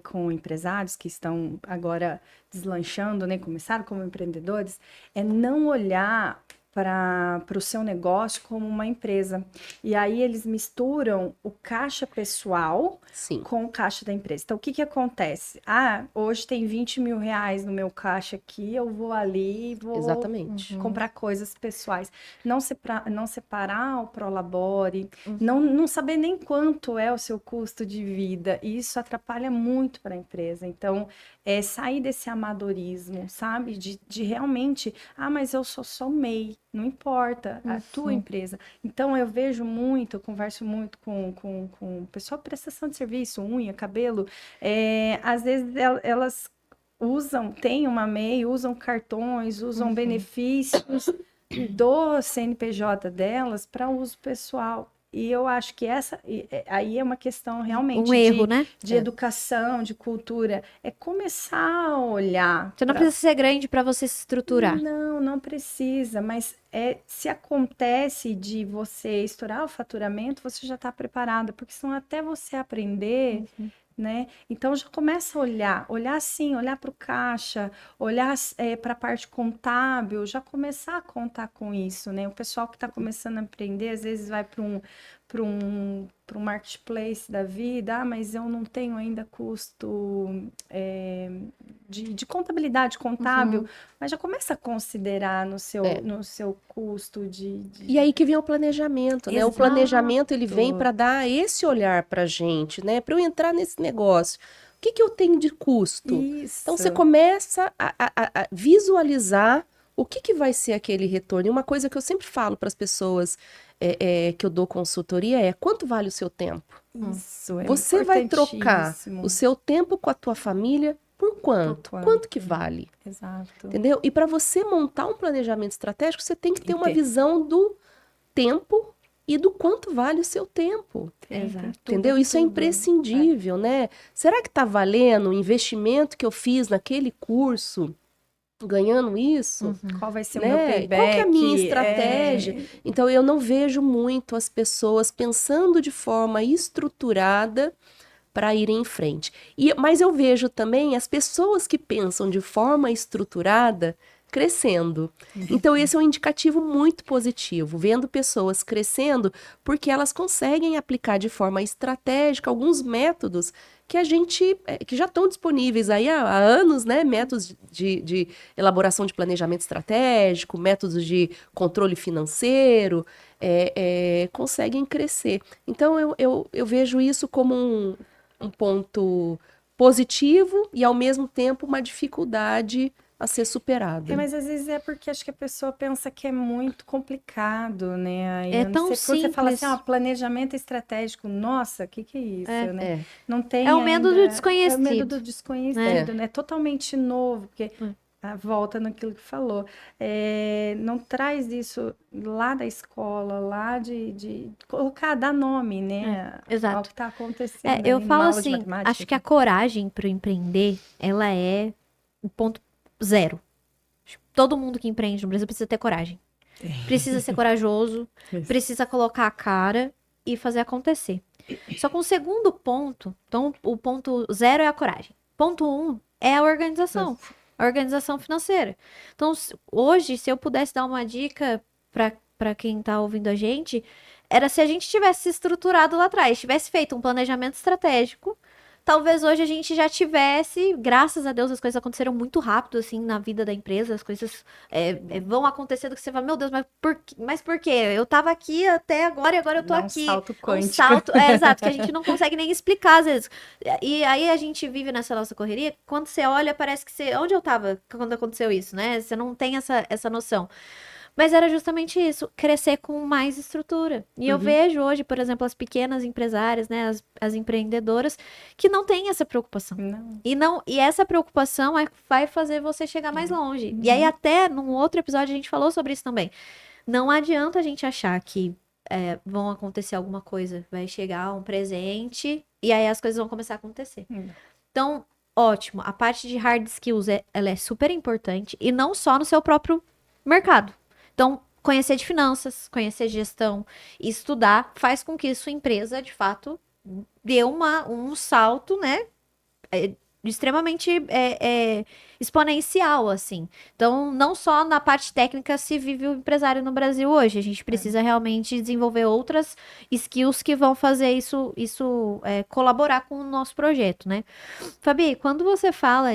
com empresários que estão agora deslanchando, né, começaram como empreendedores, é não olhar para o seu negócio como uma empresa. E aí eles misturam o caixa pessoal Sim. com o caixa da empresa. Então, o que acontece? Ah, hoje tem 20 mil reais no meu caixa aqui, eu vou ali e vou Exatamente. comprar coisas pessoais. Não separar o Prolabore, não saber nem quanto é o seu custo de vida. E isso atrapalha muito para a empresa. Então, sair desse amadorismo, sabe? De realmente, mas eu sou só MEI. Não importa, a tua empresa. Então, eu vejo muito, eu converso muito com o pessoal de prestação de serviço, unha, cabelo. Às vezes, elas têm uma MEI, usam cartões, usam benefícios do CNPJ delas para uso pessoal. E eu acho que aí é uma questão realmente Um erro, né? de educação, de cultura. É começar a olhar. Você não precisa ser grande para você se estruturar. Não precisa, mas se acontece de você estourar o faturamento, você já está preparada, porque senão até você aprender, né? Então já começa a olhar sim, olhar para o caixa, olhar para a parte contábil, já começar a contar com isso, né? O pessoal que está começando a empreender, às vezes vai para para um marketplace da vida, mas eu não tenho ainda custo de contabilidade contábil, mas já começa a considerar no seu custo E aí que vem o planejamento, né? O Exato. planejamento, ele vem para dar esse olhar para a gente, né? Para eu entrar nesse negócio, o que eu tenho de custo? Isso. Então, você começa a visualizar o que vai ser aquele retorno. E uma coisa que eu sempre falo para as pessoas que eu dou consultoria é: quanto vale o seu tempo? Isso, é Você vai trocar importantíssimo. o seu tempo com a tua família por quanto? Por quanto? Quanto que vale? Exato. Entendeu? E para você montar um planejamento estratégico, você tem que ter uma ter. visão do tempo e do quanto vale o seu tempo. Exato. Entendeu? Isso é imprescindível, né? Será que está valendo o investimento que eu fiz naquele curso, ganhando isso? Qual vai ser o Né? meu Qual payback? que é a minha estratégia? Então, eu não vejo muito as pessoas pensando de forma estruturada para irem em frente. Mas eu vejo também as pessoas que pensam de forma estruturada crescendo. Então, esse é um indicativo muito positivo, vendo pessoas crescendo, porque elas conseguem aplicar de forma estratégica alguns métodos que que já estão disponíveis aí há anos, né? Métodos de elaboração de planejamento estratégico, métodos de controle financeiro, conseguem crescer. Então, eu vejo isso como um ponto positivo e, ao mesmo tempo, uma dificuldade a ser superada. Mas às vezes é porque acho que a pessoa pensa que é muito complicado, né? Aí, É eu não tão sei, quando você fala assim, simples. planejamento estratégico, nossa, o que é isso, né? Não tem É o medo do ainda- desconhecido. É o medo do desconhecido, né? Totalmente novo, porque volta naquilo que falou. Não traz isso lá da escola, lá de colocar, dar nome, né? Exato. Ao que está acontecendo Eu ali numa falo aula de assim, matemática. acho que a coragem para empreender, ela é o ponto zero. Todo mundo que empreende no Brasil precisa ter coragem. Precisa ser corajoso, precisa colocar a cara e fazer acontecer. Só que o segundo ponto, então o ponto zero é a coragem. Ponto um é a organização financeira. Então, hoje, se eu pudesse dar uma dica para quem tá ouvindo a gente, era se a gente tivesse se estruturado lá atrás, tivesse feito um planejamento estratégico. Talvez hoje a gente já tivesse, graças a Deus, as coisas aconteceram muito rápido, assim, na vida da empresa, as coisas vão acontecendo que você fala, meu Deus, mas por quê? Eu tava aqui até agora e agora eu tô aqui. Um salto quântico. Um salto, exato, que a gente não consegue nem explicar às vezes. E aí a gente vive nessa nossa correria, quando você olha, parece que você... Onde eu tava quando aconteceu isso, né? Você não tem essa noção. Mas era justamente isso, crescer com mais estrutura. E eu vejo hoje, por exemplo, as pequenas empresárias, né, as empreendedoras, que não têm essa preocupação. E essa preocupação vai fazer você chegar mais longe. E aí até num outro episódio a gente falou sobre isso também. Não adianta a gente achar que vão acontecer alguma coisa, vai chegar um presente e aí as coisas vão começar a acontecer. Então, ótimo, a parte de hard skills ela é super importante e não só no seu próprio mercado. Então, conhecer de finanças, conhecer de gestão e estudar faz com que sua empresa, de fato, dê um salto, né? Extremamente exponencial, assim. Então, não só na parte técnica se vive o empresário no Brasil hoje. A gente precisa realmente desenvolver outras skills que vão fazer isso colaborar com o nosso projeto, né? Fabi, quando você fala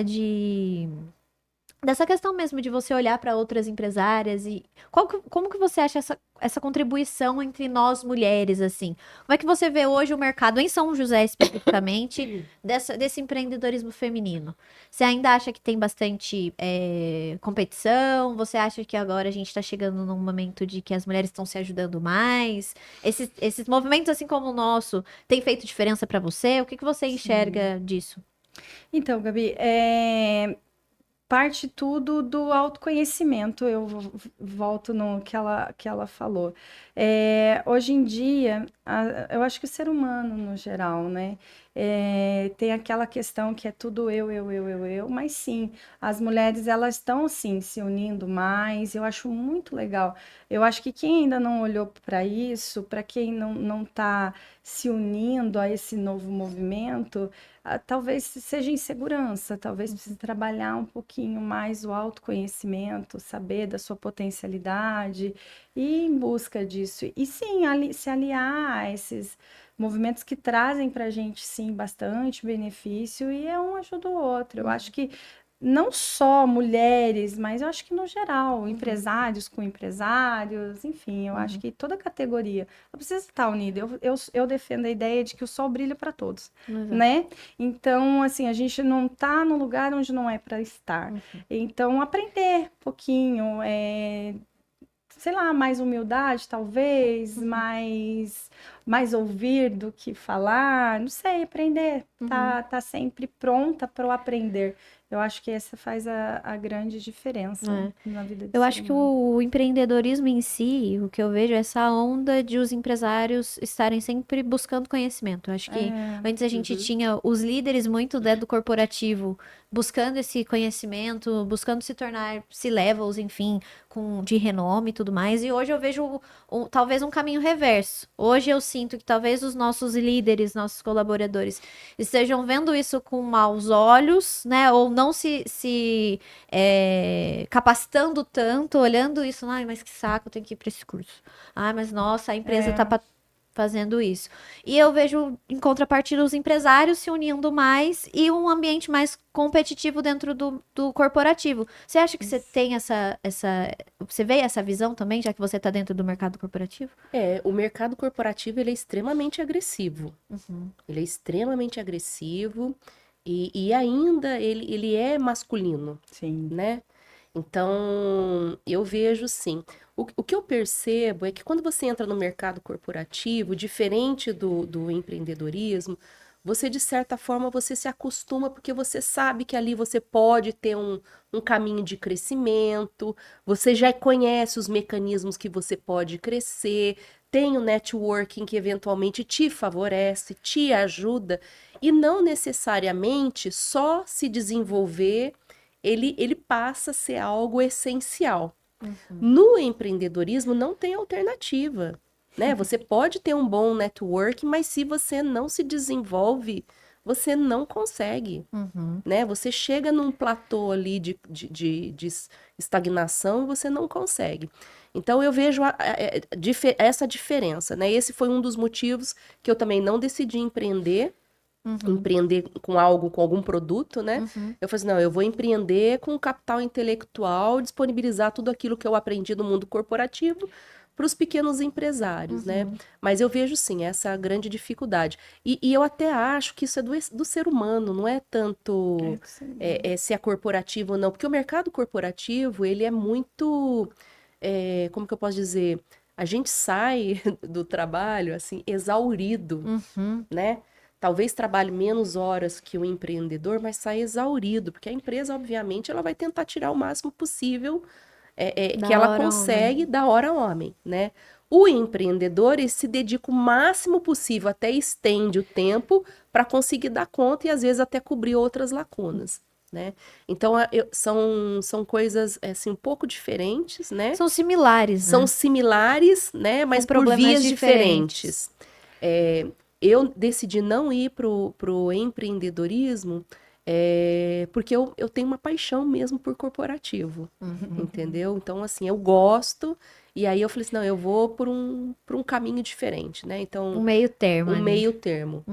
dessa questão mesmo de você olhar para outras empresárias e como que você acha essa contribuição entre nós mulheres, assim? Como é que você vê hoje o mercado em São José especificamente desse empreendedorismo feminino? Você ainda acha que tem bastante competição? Você acha que agora a gente está chegando num momento de que as mulheres estão se ajudando mais? Esses movimentos, assim como o nosso, tem feito diferença para você? O que você enxerga disso? Então, Gabi, parte tudo do autoconhecimento, eu volto no que ela falou. Hoje em dia, eu acho que o ser humano, no geral, né, tem aquela questão que é tudo eu, mas sim, as mulheres, elas estão, sim, se unindo mais, eu acho muito legal. Eu acho que quem ainda não olhou para isso, para quem não está se unindo a esse novo movimento, talvez seja insegurança, talvez precise trabalhar um pouquinho mais o autoconhecimento, saber da sua potencialidade e ir em busca disso. E sim, se aliar fomentar esses movimentos que trazem para a gente, sim, bastante benefício e um ajuda o outro. Eu acho que não só mulheres, mas eu acho que no geral, empresários com empresários, enfim, eu acho que toda categoria ela precisa estar unida. Eu defendo a ideia de que o sol brilha para todos, né? Então, assim, a gente não está no lugar onde não é para estar. Então, aprender um pouquinho, sei lá, mais humildade, talvez, mais ouvir do que falar, não sei, aprender, tá sempre pronta para o aprender. Eu acho que essa faz a grande diferença na vida do Eu ser acho que humano. o empreendedorismo em si, o que eu vejo é essa onda de os empresários estarem sempre buscando conhecimento. Eu acho que antes a gente tinha os líderes muito do corporativo buscando esse conhecimento, buscando se tornar C-levels, enfim, de renome e tudo mais. E hoje eu vejo talvez um caminho reverso. Hoje eu sinto que talvez os nossos líderes, nossos colaboradores, estejam vendo isso com maus olhos, né? Ou não se capacitando tanto, olhando isso, ai, mas que saco, eu tenho que ir para esse curso. Ai, mas nossa, a empresa tá fazendo isso. E eu vejo, em contrapartida, os empresários se unindo mais e um ambiente mais competitivo dentro do corporativo. Você acha que você tem você vê essa visão também, já que você está dentro do mercado corporativo? O mercado corporativo, ele é extremamente agressivo. Ele é extremamente agressivo e ainda ele é masculino, Sim. né? Então, eu vejo sim. O que eu percebo é que quando você entra no mercado corporativo, diferente do empreendedorismo, você, de certa forma, você se acostuma porque você sabe que ali você pode ter um caminho de crescimento, você já conhece os mecanismos que você pode crescer, tem o networking que eventualmente te favorece, te ajuda, e não necessariamente só se desenvolver ele passa a ser algo essencial. No empreendedorismo não tem alternativa, né? Você pode ter um bom network, mas se você não se desenvolve, você não consegue, né? Você chega num platô ali de estagnação e você não consegue. Então eu vejo essa diferença, né? Esse foi um dos motivos que eu também não decidi empreender com algo, com algum produto, né? Eu falei assim, não, eu vou empreender com capital intelectual, disponibilizar tudo aquilo que eu aprendi no mundo corporativo para os pequenos empresários, né? Mas eu vejo, sim, essa grande dificuldade. E eu até acho que isso é do ser humano, não é tanto se é corporativo ou não, porque o mercado corporativo, ele é muito, como que eu posso dizer? A gente sai do trabalho, assim, exaurido, né? Talvez trabalhe menos horas que o empreendedor, mas sai exaurido, porque a empresa, obviamente, ela vai tentar tirar o máximo possível que ela consegue da hora homem, né? O empreendedor, ele se dedica o máximo possível, até estende o tempo para conseguir dar conta e, às vezes, até cobrir outras lacunas, né? Então, são coisas, assim, um pouco diferentes, né? São similares, né? São similares, né? Mas por vias diferentes. Eu decidi não ir pro empreendedorismo porque eu tenho uma paixão mesmo por corporativo, entendeu? Então, assim, eu gosto, e aí eu falei assim, não, eu vou por um caminho diferente, né? Então, Um meio termo. Um meio termo,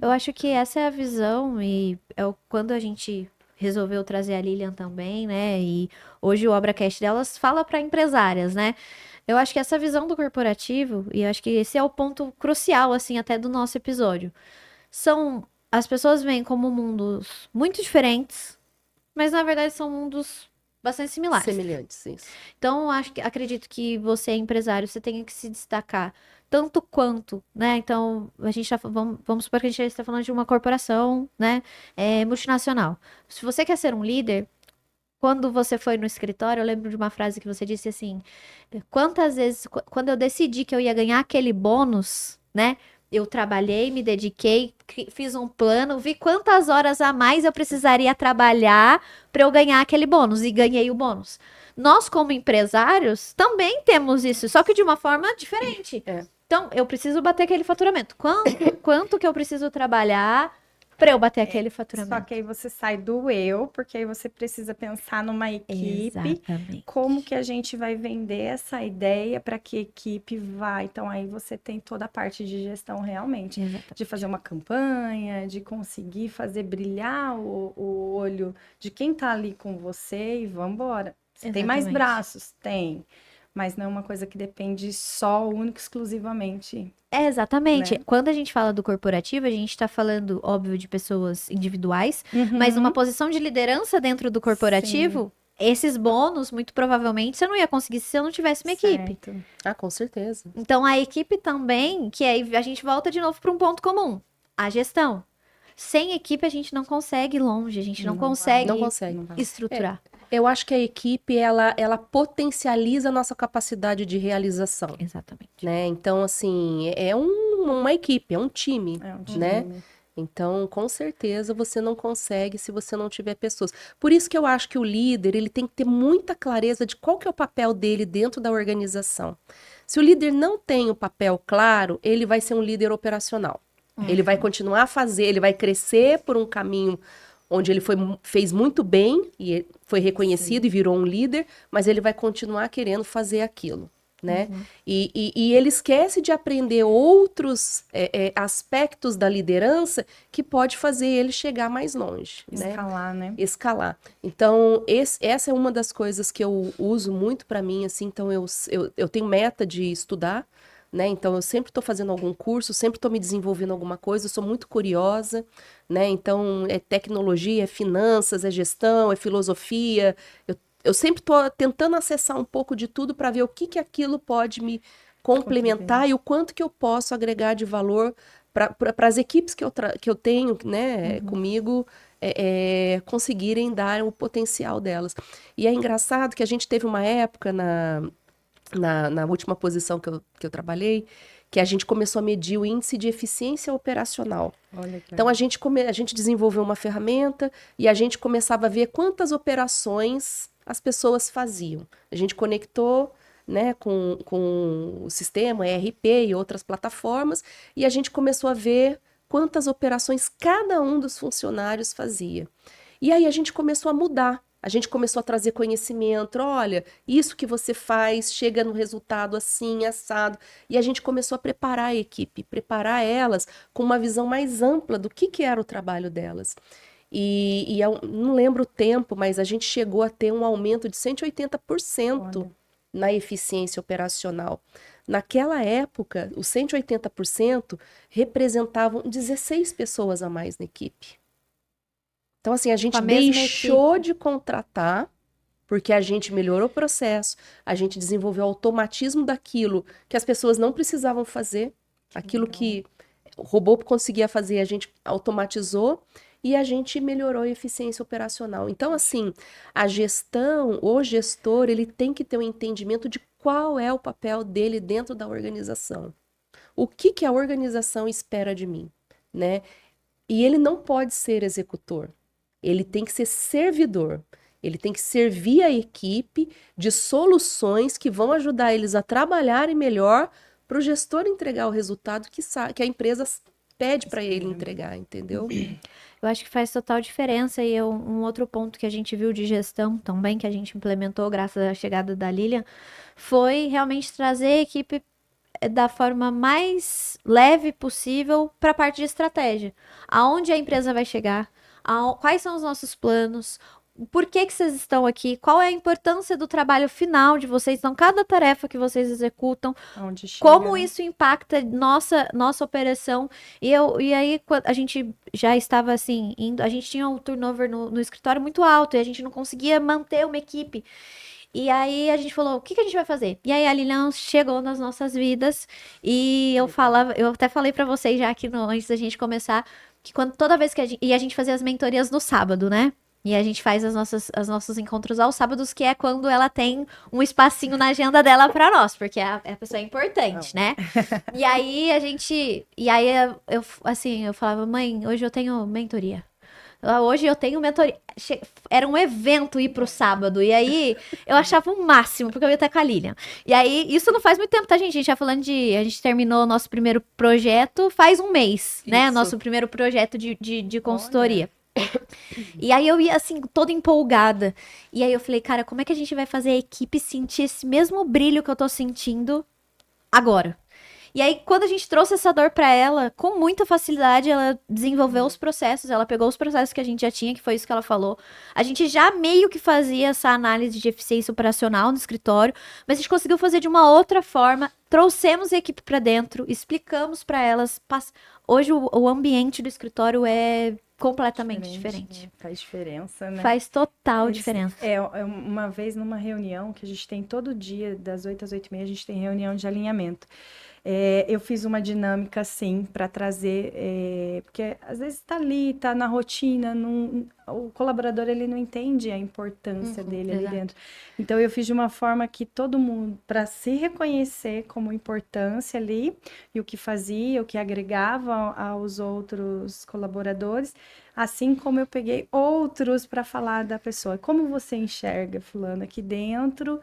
Eu acho que essa é a visão, e quando a gente resolveu trazer a Lilian também, né? E hoje o ObraCast delas fala para empresárias, né? Eu acho que essa visão do corporativo, e eu acho que esse é o ponto crucial, assim, até do nosso episódio. As pessoas veem como mundos muito diferentes, mas na verdade são mundos bastante similares. Semelhantes, isso. Então, acredito que você é empresário, você tem que se destacar tanto quanto, né? Então, vamos supor que a gente está falando de uma corporação, né? Multinacional. Se você quer ser um líder, quando você foi no escritório, eu lembro de uma frase que você disse assim: quantas vezes, quando eu decidi que eu ia ganhar aquele bônus, né? Eu trabalhei, me dediquei, fiz um plano, vi quantas horas a mais eu precisaria trabalhar para eu ganhar aquele bônus, e ganhei o bônus. Nós, como empresários, também temos isso, só que de uma forma diferente. Então, eu preciso bater aquele faturamento. Quanto que eu preciso trabalhar Pra eu bater aquele faturamento. Só que aí você sai do eu, porque aí você precisa pensar numa equipe, Exatamente. como que a gente vai vender essa ideia para que equipe vai. Então aí você tem toda a parte de gestão realmente, Exatamente. de fazer uma campanha, de conseguir fazer brilhar o olho de quem tá ali com você e vambora. Você tem mais Exatamente. braços? Tem. Mas não é uma coisa que depende só, único, exclusivamente. Exatamente. Né? Quando a gente fala do corporativo, a gente tá falando, óbvio, de pessoas individuais, mas uma posição de liderança dentro do corporativo, esses bônus, muito provavelmente, você não ia conseguir se você não tivesse uma equipe. Certo. Ah, com certeza. Então, a equipe também, que aí a gente volta de novo para um ponto comum, a gestão. Sem equipe, a gente não consegue ir longe, a gente não Não vai. consegue Não consegue. Não vai. estruturar. Eu acho que a equipe, ela potencializa a nossa capacidade de realização, Exatamente. né? Então, assim, uma equipe, é um time, É um né? time. Então, com certeza, você não consegue se você não tiver pessoas. Por isso que eu acho que o líder, ele tem que ter muita clareza de qual que é o papel dele dentro da organização. Se o líder não tem o papel claro, ele vai ser um líder operacional. Ele vai continuar a fazer, ele vai crescer por um caminho onde ele fez muito bem e foi reconhecido e virou um líder, mas ele vai continuar querendo fazer aquilo, né? E ele esquece de aprender outros aspectos da liderança que pode fazer ele chegar mais longe, né? Escalar, né? Escalar. Então, essa é uma das coisas que eu uso muito para mim, assim, então eu tenho meta de estudar, né? Então, eu sempre estou fazendo algum curso, sempre estou me desenvolvendo alguma coisa, eu sou muito curiosa, né? Então, é tecnologia, é finanças, é gestão, é filosofia. Eu sempre estou tentando acessar um pouco de tudo para ver o que aquilo pode me complementar e o quanto que eu posso agregar de valor para as equipes que eu tenho, né, comigo, conseguirem dar o potencial delas. E é engraçado que a gente teve uma época na última posição que eu trabalhei, que a gente começou a medir o índice de eficiência operacional. Olha que Então, a gente desenvolveu uma ferramenta e a gente começava a ver quantas operações as pessoas faziam. A gente conectou, né, com o sistema ERP e outras plataformas e a gente começou a ver quantas operações cada um dos funcionários fazia. E aí a gente começou a mudar. A gente começou a trazer conhecimento, olha, isso que você faz chega no resultado assim, assado. E a gente começou a preparar a equipe, preparar elas com uma visão mais ampla do que era o trabalho delas. E eu não lembro o tempo, mas a gente chegou a ter um aumento de 180% Olha. na eficiência operacional. Naquela época, os 180% representavam 16 pessoas a mais na equipe. Então, assim, a gente a mesma deixou de contratar, porque a gente melhorou o processo, a gente desenvolveu o automatismo daquilo que as pessoas não precisavam fazer, aquilo que o robô conseguia fazer, a gente automatizou e a gente melhorou a eficiência operacional. Então, assim, a gestão, o gestor, ele tem que ter um entendimento de qual é o papel dele dentro da organização. O que a organização espera de mim, né? E ele não pode ser executor. Ele tem que ser servidor. Ele tem que servir a equipe de soluções que vão ajudar eles a trabalharem melhor para o gestor entregar o resultado que a empresa pede para ele entregar, entendeu? Eu acho que faz total diferença e um outro ponto que a gente viu de gestão também, que a gente implementou graças à chegada da Lilian, foi realmente trazer a equipe da forma mais leve possível para a parte de estratégia. Aonde a empresa vai chegar, quais são os nossos planos, por que vocês estão aqui, qual é a importância do trabalho final de vocês, então cada tarefa que vocês executam, Onde chega, como né? isso impacta nossa operação. E aí, quando a gente já estava assim, a gente tinha um turnover no escritório muito alto e a gente não conseguia manter uma equipe. E aí a gente falou, o que a gente vai fazer? E aí a Lilian chegou nas nossas vidas e eu até falei pra vocês já aqui antes da gente começar, que toda vez que a gente fazia as mentorias no sábado, né? E a gente faz os nossos encontros aos sábados, que é quando ela tem um espacinho na agenda dela pra nós, porque a pessoa é importante, né? E aí eu falava, mãe, hoje eu tenho mentoria. Hoje eu tenho mentoria. Era um evento ir pro sábado. E aí eu achava o máximo, porque eu ia estar com a Lilian. E aí, isso não faz muito tempo, tá, gente? A gente tá falando de. A gente terminou o nosso primeiro projeto faz um mês, né? Isso. Nosso primeiro projeto de consultoria. E aí eu ia assim, toda empolgada. E aí eu falei, cara, como é que a gente vai fazer a equipe sentir esse mesmo brilho que eu tô sentindo agora? E aí, quando a gente trouxe essa dor pra ela, com muita facilidade, ela desenvolveu os processos, ela pegou os processos que a gente já tinha, que foi isso que ela falou. A gente já meio que fazia essa análise de eficiência operacional no escritório, mas a gente conseguiu fazer de uma outra forma, trouxemos a equipe pra dentro, explicamos pra elas. Hoje o ambiente do escritório é completamente diferente. Né? Faz diferença, né? Faz total diferença. Uma vez numa reunião que a gente tem todo dia, das 8 às 8h30, a gente tem reunião de alinhamento. Eu fiz uma dinâmica assim para trazer, porque às vezes está ali, está na rotina, o colaborador ele não entende a importância dele ali dentro. Então eu fiz de uma forma que todo mundo, para se reconhecer como importância ali, e o que fazia, o que agregava aos outros colaboradores, assim como eu peguei outros para falar da pessoa. Como você enxerga, fulano, aqui dentro?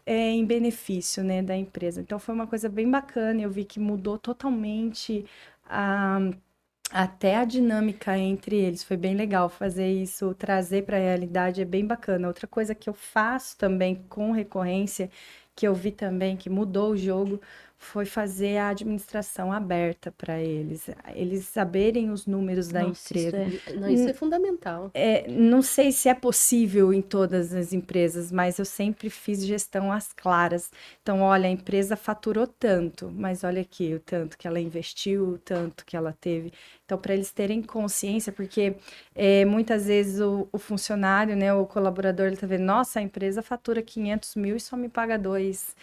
Em benefício, né, da empresa. Então foi uma coisa bem bacana, eu vi que mudou totalmente até a dinâmica entre eles. Foi bem legal fazer isso, trazer para a realidade, é bem bacana. Outra coisa que eu faço também com recorrência, que eu vi também que mudou o jogo, foi fazer a administração aberta para eles saberem os números da empresa. Isso é fundamental. Não sei se é possível em todas as empresas, mas eu sempre fiz gestão às claras. Então, olha, a empresa faturou tanto, mas olha aqui o tanto que ela investiu, o tanto que ela teve. Então, para eles terem consciência, porque muitas vezes o funcionário, né, o colaborador, ele tá vendo, nossa, a empresa fatura 500 mil e só me paga 2.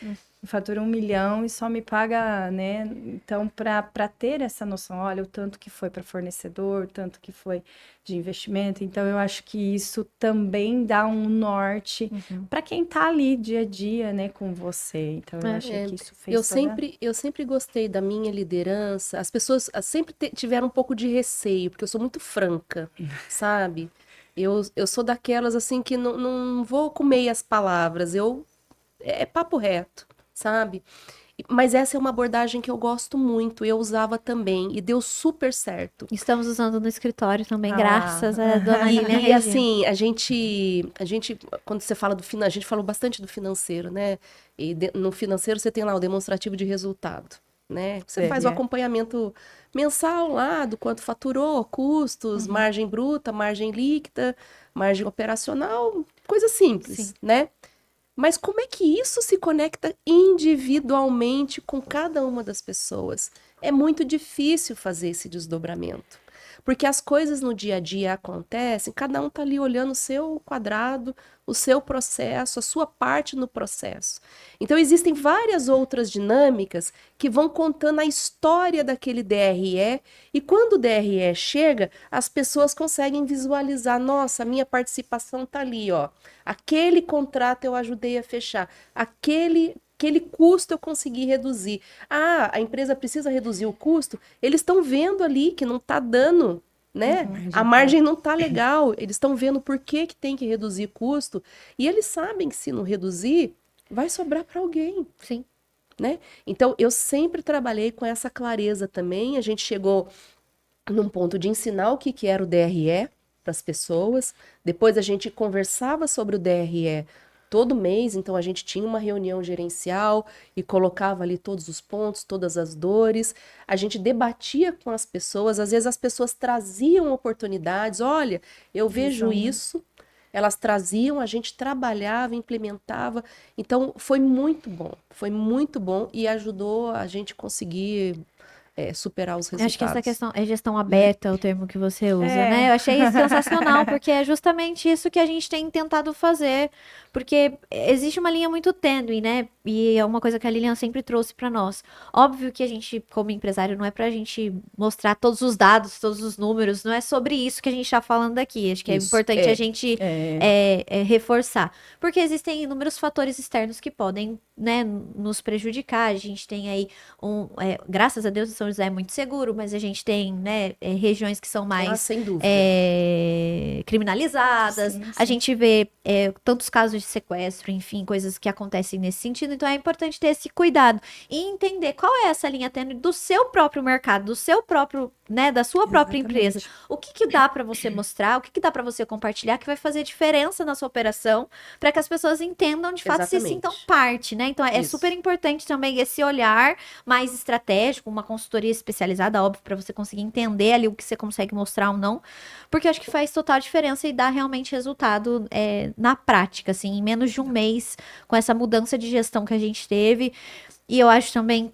Fatura 1 milhão e só me paga, né? Então, para ter essa noção, olha, o tanto que foi para fornecedor, o tanto que foi de investimento. Então, eu acho que isso também dá um norte para quem tá ali dia a dia, né, com você. Então, eu achei que isso fez eu sempre gostei da minha liderança. As pessoas sempre tiveram um pouco de receio, porque eu sou muito franca, sabe? Eu sou daquelas, assim, que não vou com meias palavras. É papo reto, sabe? Mas essa é uma abordagem que eu gosto muito, eu usava também, e deu super certo. Estamos usando no escritório também, graças a dona Lilian Regina. E assim, a gente, quando você fala a gente falou bastante do financeiro, né? E no financeiro você tem lá o demonstrativo de resultado, né? Você faz o acompanhamento mensal lá do quanto faturou, custos, margem bruta, margem líquida, margem operacional, coisa simples, né? Mas como é que isso se conecta individualmente com cada uma das pessoas? É muito difícil fazer esse desdobramento. Porque as coisas no dia a dia acontecem, cada um está ali olhando o seu quadrado, o seu processo, a sua parte no processo. Então, existem várias outras dinâmicas que vão contando a história daquele DRE, e quando o DRE chega, as pessoas conseguem visualizar, nossa, a minha participação está ali, ó. Aquele contrato eu ajudei a fechar, aquele custo eu consegui reduzir. Ah, a empresa precisa reduzir o custo, eles estão vendo ali que não está dando, né? A margem não está legal, eles estão vendo por que tem que reduzir custo, e eles sabem que se não reduzir, vai sobrar para alguém. Sim. Né? Então, eu sempre trabalhei com essa clareza também, a gente chegou num ponto de ensinar o que era o DRE para as pessoas, depois a gente conversava sobre o DRE todo mês, então a gente tinha uma reunião gerencial e colocava ali todos os pontos, todas as dores, a gente debatia com as pessoas, às vezes as pessoas traziam oportunidades, olha, eu vejo isso, elas traziam, a gente trabalhava, implementava, então foi muito bom e ajudou a gente conseguir superar os resultados. Acho que essa questão é gestão aberta, é o termo que você usa, né? Eu achei sensacional, porque é justamente isso que a gente tem tentado fazer Porque existe uma linha muito tênue, né? E é uma coisa que a Lilian sempre trouxe pra nós. Óbvio que a gente, como empresário, não é pra gente mostrar todos os dados, todos os números, não é sobre isso que a gente tá falando aqui. Acho que é Isso, importante a gente reforçar. Porque existem inúmeros fatores externos que podem, né, nos prejudicar. A gente tem aí graças a Deus, São José é muito seguro, mas a gente tem, né, regiões que são mais sem dúvida. criminalizadas. Sim, A sim. gente vê tantos casos de sequestro, enfim, coisas que acontecem nesse sentido. Então é importante ter esse cuidado e entender qual é essa linha tênue do seu próprio mercado, do seu próprio, né, da sua própria empresa. Exatamente. O que dá para você mostrar, o que dá para você compartilhar que vai fazer diferença na sua operação para que as pessoas entendam de fato, se Exatamente. sintam parte, né? Então é Isso. super importante também esse olhar mais estratégico, uma consultoria especializada, óbvio, para você conseguir entender ali o que você consegue mostrar ou não, porque eu acho que faz total diferença e dá realmente resultado na prática, assim, em menos de um mês, com essa mudança de gestão que a gente teve. E eu acho também,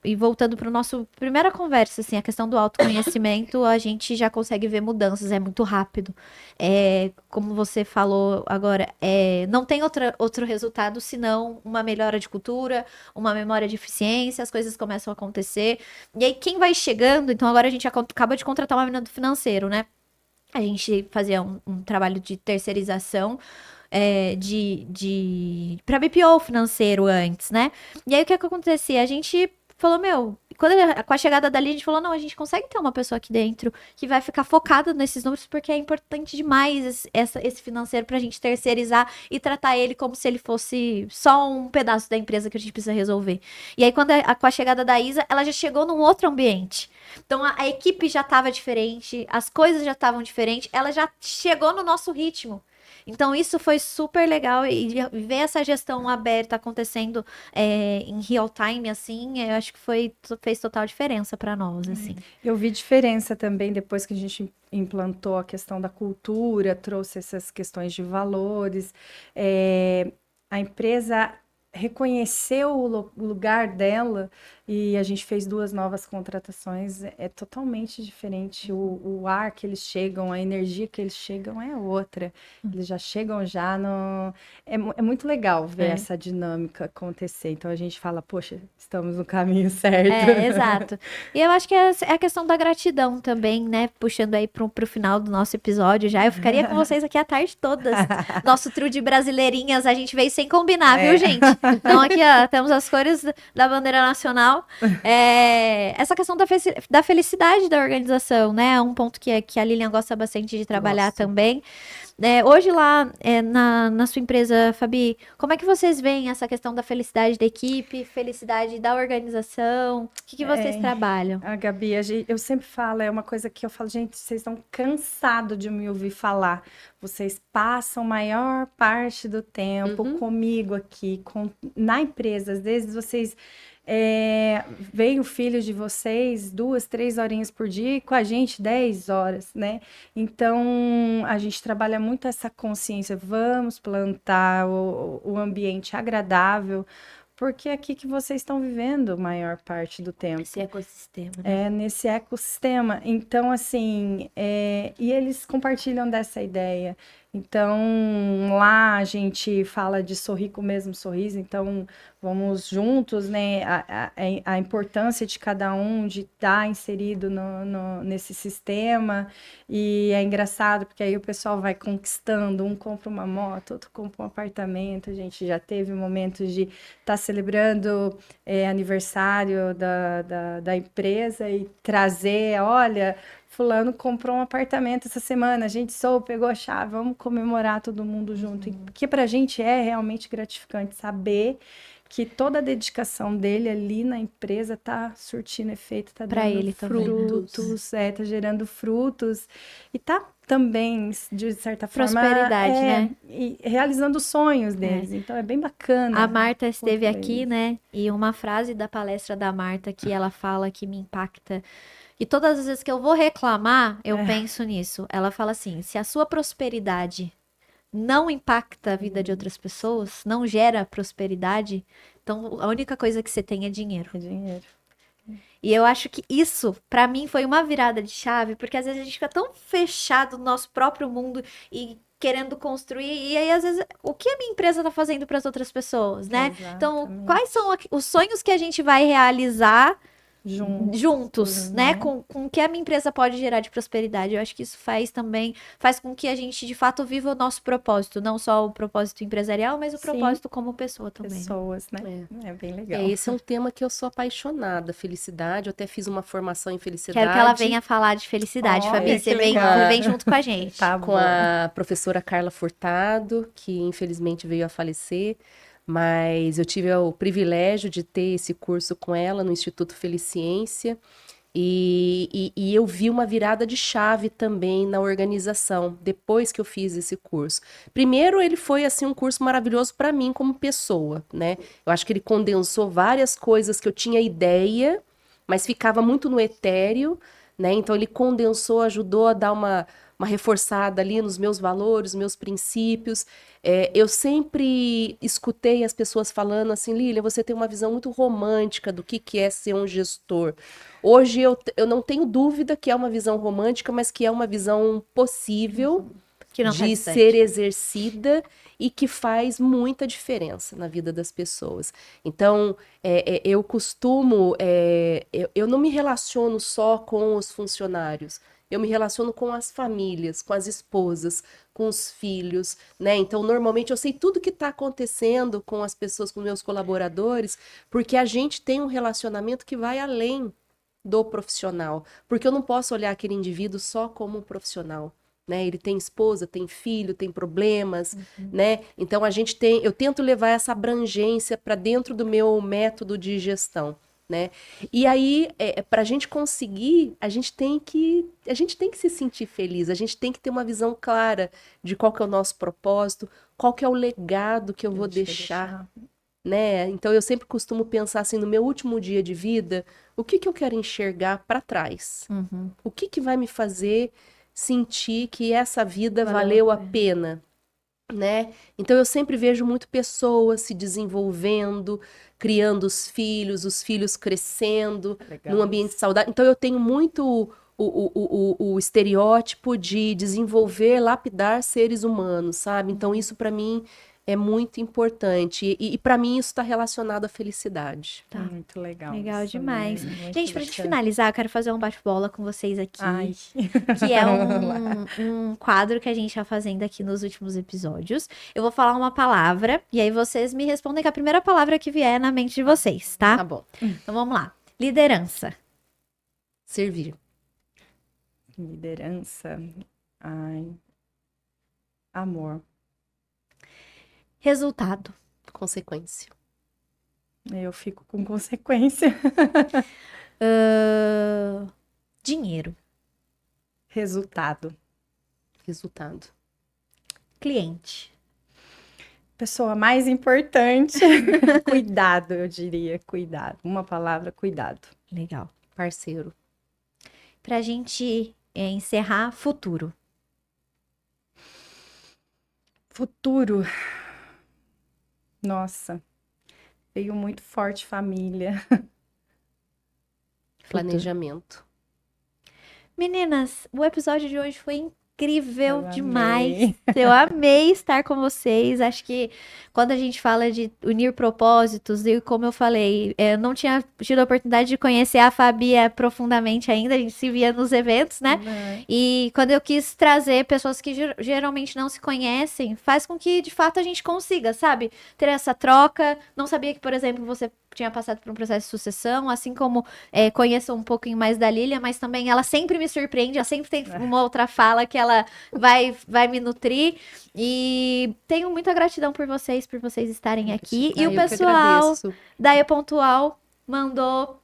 e voltando para o nosso primeira conversa, assim, a questão do autoconhecimento, a gente já consegue ver mudanças, é muito rápido. Como você falou agora, não tem outro resultado senão uma melhora de cultura, uma memória de eficiência, as coisas começam a acontecer. E aí, quem vai chegando, então agora a gente acaba de contratar uma menina do financeiro, né? A gente fazia um trabalho de terceirização para BPO financeiro antes, né? E aí o que acontecia? A gente falou, com a chegada dali, a gente falou, não, a gente consegue ter uma pessoa aqui dentro que vai ficar focada nesses números, porque é importante demais esse financeiro pra gente terceirizar e tratar ele como se ele fosse só um pedaço da empresa que a gente precisa resolver. E aí, com a chegada da Isa, ela já chegou num outro ambiente. Então, a equipe já estava diferente, as coisas já estavam diferentes, ela já chegou no nosso ritmo. Então, isso foi super legal e ver essa gestão aberta acontecendo em real time, assim, eu acho que fez total diferença para nós, assim. Eu vi diferença também depois que a gente implantou a questão da cultura, trouxe essas questões de valores. A empresa reconheceu o lugar dela e a gente fez 2 novas contratações. É totalmente diferente. O ar que eles chegam, a energia que eles chegam é outra. Eles já chegam já no... É muito legal ver essa dinâmica acontecer. Então a gente fala, poxa, estamos no caminho certo. Exato. E eu acho que é a questão da gratidão também, né? Puxando aí pro final do nosso episódio já. Eu ficaria com vocês aqui a tarde toda. Nosso trio de brasileirinhas, a gente veio sem combinar, viu, gente? Então aqui, ó, temos as cores da bandeira nacional. Essa questão da felicidade da organização, né? É um ponto que a Lilian gosta bastante de trabalhar também. Hoje lá na sua empresa, Fabi, como é que vocês veem essa questão da felicidade da equipe, felicidade da organização? O que vocês trabalham? A Gabi, eu sempre falo, é uma coisa que eu falo, gente, vocês estão cansados de me ouvir falar. Vocês passam maior parte do tempo comigo aqui, na empresa. Às vezes vocês veem o filho de vocês 2, 3 horinhas por dia e com a gente 10 horas, né? Então, a gente trabalha muito essa consciência. Vamos plantar o ambiente agradável, porque é aqui que vocês estão vivendo a maior parte do tempo. Esse ecossistema, né? Nesse ecossistema. Então, assim, e eles compartilham dessa ideia. Então, lá a gente fala de sorrir com o mesmo sorriso, então vamos juntos, né? A importância de cada um de estar inserido nesse sistema. E é engraçado, porque aí o pessoal vai conquistando, um compra uma moto, outro compra um apartamento. A gente já teve momentos de estar celebrando aniversário da empresa e trazer, olha, fulano comprou um apartamento essa semana, a gente pegou a chave, vamos comemorar todo mundo junto. Porque pra gente é realmente gratificante saber que toda a dedicação dele ali na empresa tá surtindo efeito, tá Pra dando ele também. frutos, tá gerando frutos e tá também, de certa forma, Prosperidade, né? e realizando os sonhos deles. Então é bem bacana. A Marta esteve Muito aqui, bem. né? E uma frase da palestra da Marta que ela fala que me impacta. E todas as vezes que eu vou reclamar, eu penso nisso. Ela fala assim: se a sua prosperidade não impacta a vida de outras pessoas, não gera prosperidade, então a única coisa que você tem é dinheiro. É dinheiro. E eu acho que isso, pra mim, foi uma virada de chave, porque às vezes a gente fica tão fechado no nosso próprio mundo e querendo construir, e aí às vezes, o que a minha empresa tá fazendo para as outras pessoas, né? Então, Exatamente. quais são os sonhos que a gente vai realizar juntos, né? né? Com o que a minha empresa pode gerar de prosperidade. Eu acho que isso faz com que a gente, de fato, viva o nosso propósito. Não só o propósito empresarial, mas o Sim. propósito como pessoa também. Né? Pessoas, né? É bem legal. Esse é um tema que eu sou apaixonada, felicidade. Eu até fiz uma formação em felicidade. Quero que ela venha falar de felicidade, Olha, Fabi. que Você legal. vem junto com a gente. Tá Com bom. a professora Carla Furtado, que infelizmente veio a falecer, mas eu tive o privilégio de ter esse curso com ela no Instituto Feliciência, e eu vi uma virada de chave também na organização, depois que eu fiz esse curso. Primeiro, ele foi, assim, um curso maravilhoso para mim como pessoa, né? Eu acho que ele condensou várias coisas que eu tinha ideia, mas ficava muito no etéreo, né? Então, ele condensou, ajudou a dar uma reforçada ali nos meus valores, meus princípios. Eu sempre escutei as pessoas falando assim, Lília, você tem uma visão muito romântica do que é ser um gestor. Hoje eu não tenho dúvida que é uma visão romântica, mas que é uma visão possível Que não tá de distante. ser exercida e que faz muita diferença na vida das pessoas. Então, eu costumo, eu não me relaciono só com os funcionários, eu me relaciono com as famílias, com as esposas, com os filhos, né? Então, normalmente eu sei tudo que está acontecendo com as pessoas, com meus colaboradores, porque a gente tem um relacionamento que vai além do profissional, porque eu não posso olhar aquele indivíduo só como um profissional. Né? Ele tem esposa, tem filho, tem problemas, né? Então eu tento levar essa abrangência para dentro do meu método de gestão, né? E aí, para a gente conseguir, a gente tem que se sentir feliz, a gente tem que ter uma visão clara de qual que é o nosso propósito, qual que é o legado que eu vou deixar, né? Então eu sempre costumo pensar assim, no meu último dia de vida, o que eu quero enxergar para trás? Uhum. O que vai me fazer sentir que essa vida Valeu valeu a a pena, né? Então eu sempre vejo muito pessoas se desenvolvendo, criando os filhos crescendo Legal. num ambiente saudável. Então eu tenho muito o estereótipo de desenvolver, lapidar seres humanos, sabe? Então isso para mim é muito importante e para mim isso está relacionado à felicidade. Tá. Muito legal. Legal isso, demais. né? Muito Gente, pra gente bacana. finalizar, eu quero fazer um bate-bola com vocês aqui. Ai. Que é um quadro que a gente tá fazendo aqui nos últimos episódios. Eu vou falar uma palavra e aí vocês me respondem com a primeira palavra que vier na mente de vocês, tá? Tá bom. Então vamos lá. Liderança. Servir. Liderança. Ai. Amor. Resultado. Consequência. Eu fico com consequência. Dinheiro. Resultado. Resultado. Cliente. Pessoa mais importante. Cuidado, eu diria. Cuidado. Uma palavra, cuidado. Legal. Parceiro. Pra gente encerrar, futuro. Futuro. Nossa. Veio muito forte família. Planejamento. Meninas, o episódio de hoje foi incrível Eu demais. amei. Eu amei estar com vocês. Acho que quando a gente fala de unir propósitos, e como eu falei, eu não tinha tido a oportunidade de conhecer a Fabi profundamente ainda, a gente se via nos eventos, né? E quando eu quis trazer pessoas que geralmente não se conhecem, faz com que de fato a gente consiga, sabe? Ter essa troca. Não sabia que, por exemplo, você tinha passado por um processo de sucessão, assim como conheço um pouquinho mais da Lília, mas também ela sempre me surpreende, ela sempre tem uma outra fala que ela vai me nutrir. E tenho muita gratidão por vocês estarem aqui. E Ah, o eu que pessoal agradeço. da E Pontual mandou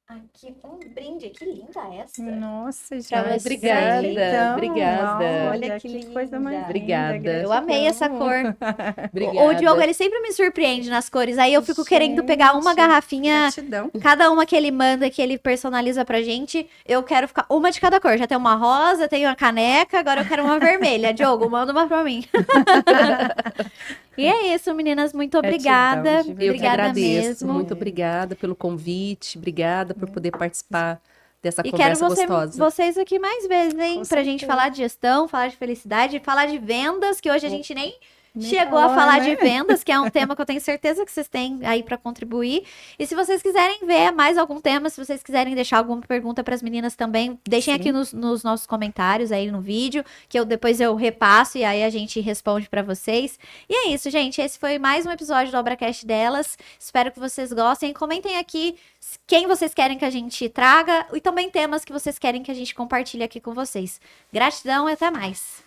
aqui um brinde. Que linda essa! Nossa, Pra gente. você. Obrigada, Então, obrigada. Olha que que coisa mais linda. Obrigada. linda, Eu amei essa cor. Obrigada. O Diogo, ele sempre me surpreende nas cores. Aí eu fico querendo pegar uma Gente, garrafinha, Gratidão. cada uma que ele manda, que ele personaliza pra gente. Eu quero ficar uma de cada cor. Já tem uma rosa, tenho uma caneca, agora eu quero uma vermelha. Diogo, manda uma pra mim. E é isso, meninas. Muito obrigada. Gratidão, de Eu que Obrigada agradeço. mesmo. Muito obrigada pelo convite. Obrigada por poder participar dessa E quero conversa gostosa. vocês aqui mais vezes, hein? Com Pra gente certeza. falar de gestão, falar de felicidade, falar de vendas, que hoje a gente nem Nem chegou falou, a falar né? de vendas, que é um tema que eu tenho certeza que vocês têm aí pra contribuir. E se vocês quiserem ver mais algum tema, se vocês quiserem deixar alguma pergunta pras meninas também, deixem Sim. aqui nos nossos comentários aí no vídeo, que depois eu repasso e aí a gente responde pra vocês. E é isso, gente. Esse foi mais um episódio do Obracast delas. Espero que vocês gostem. Comentem aqui quem vocês querem que a gente traga e também temas que vocês querem que a gente compartilhe aqui com vocês. Gratidão e até mais.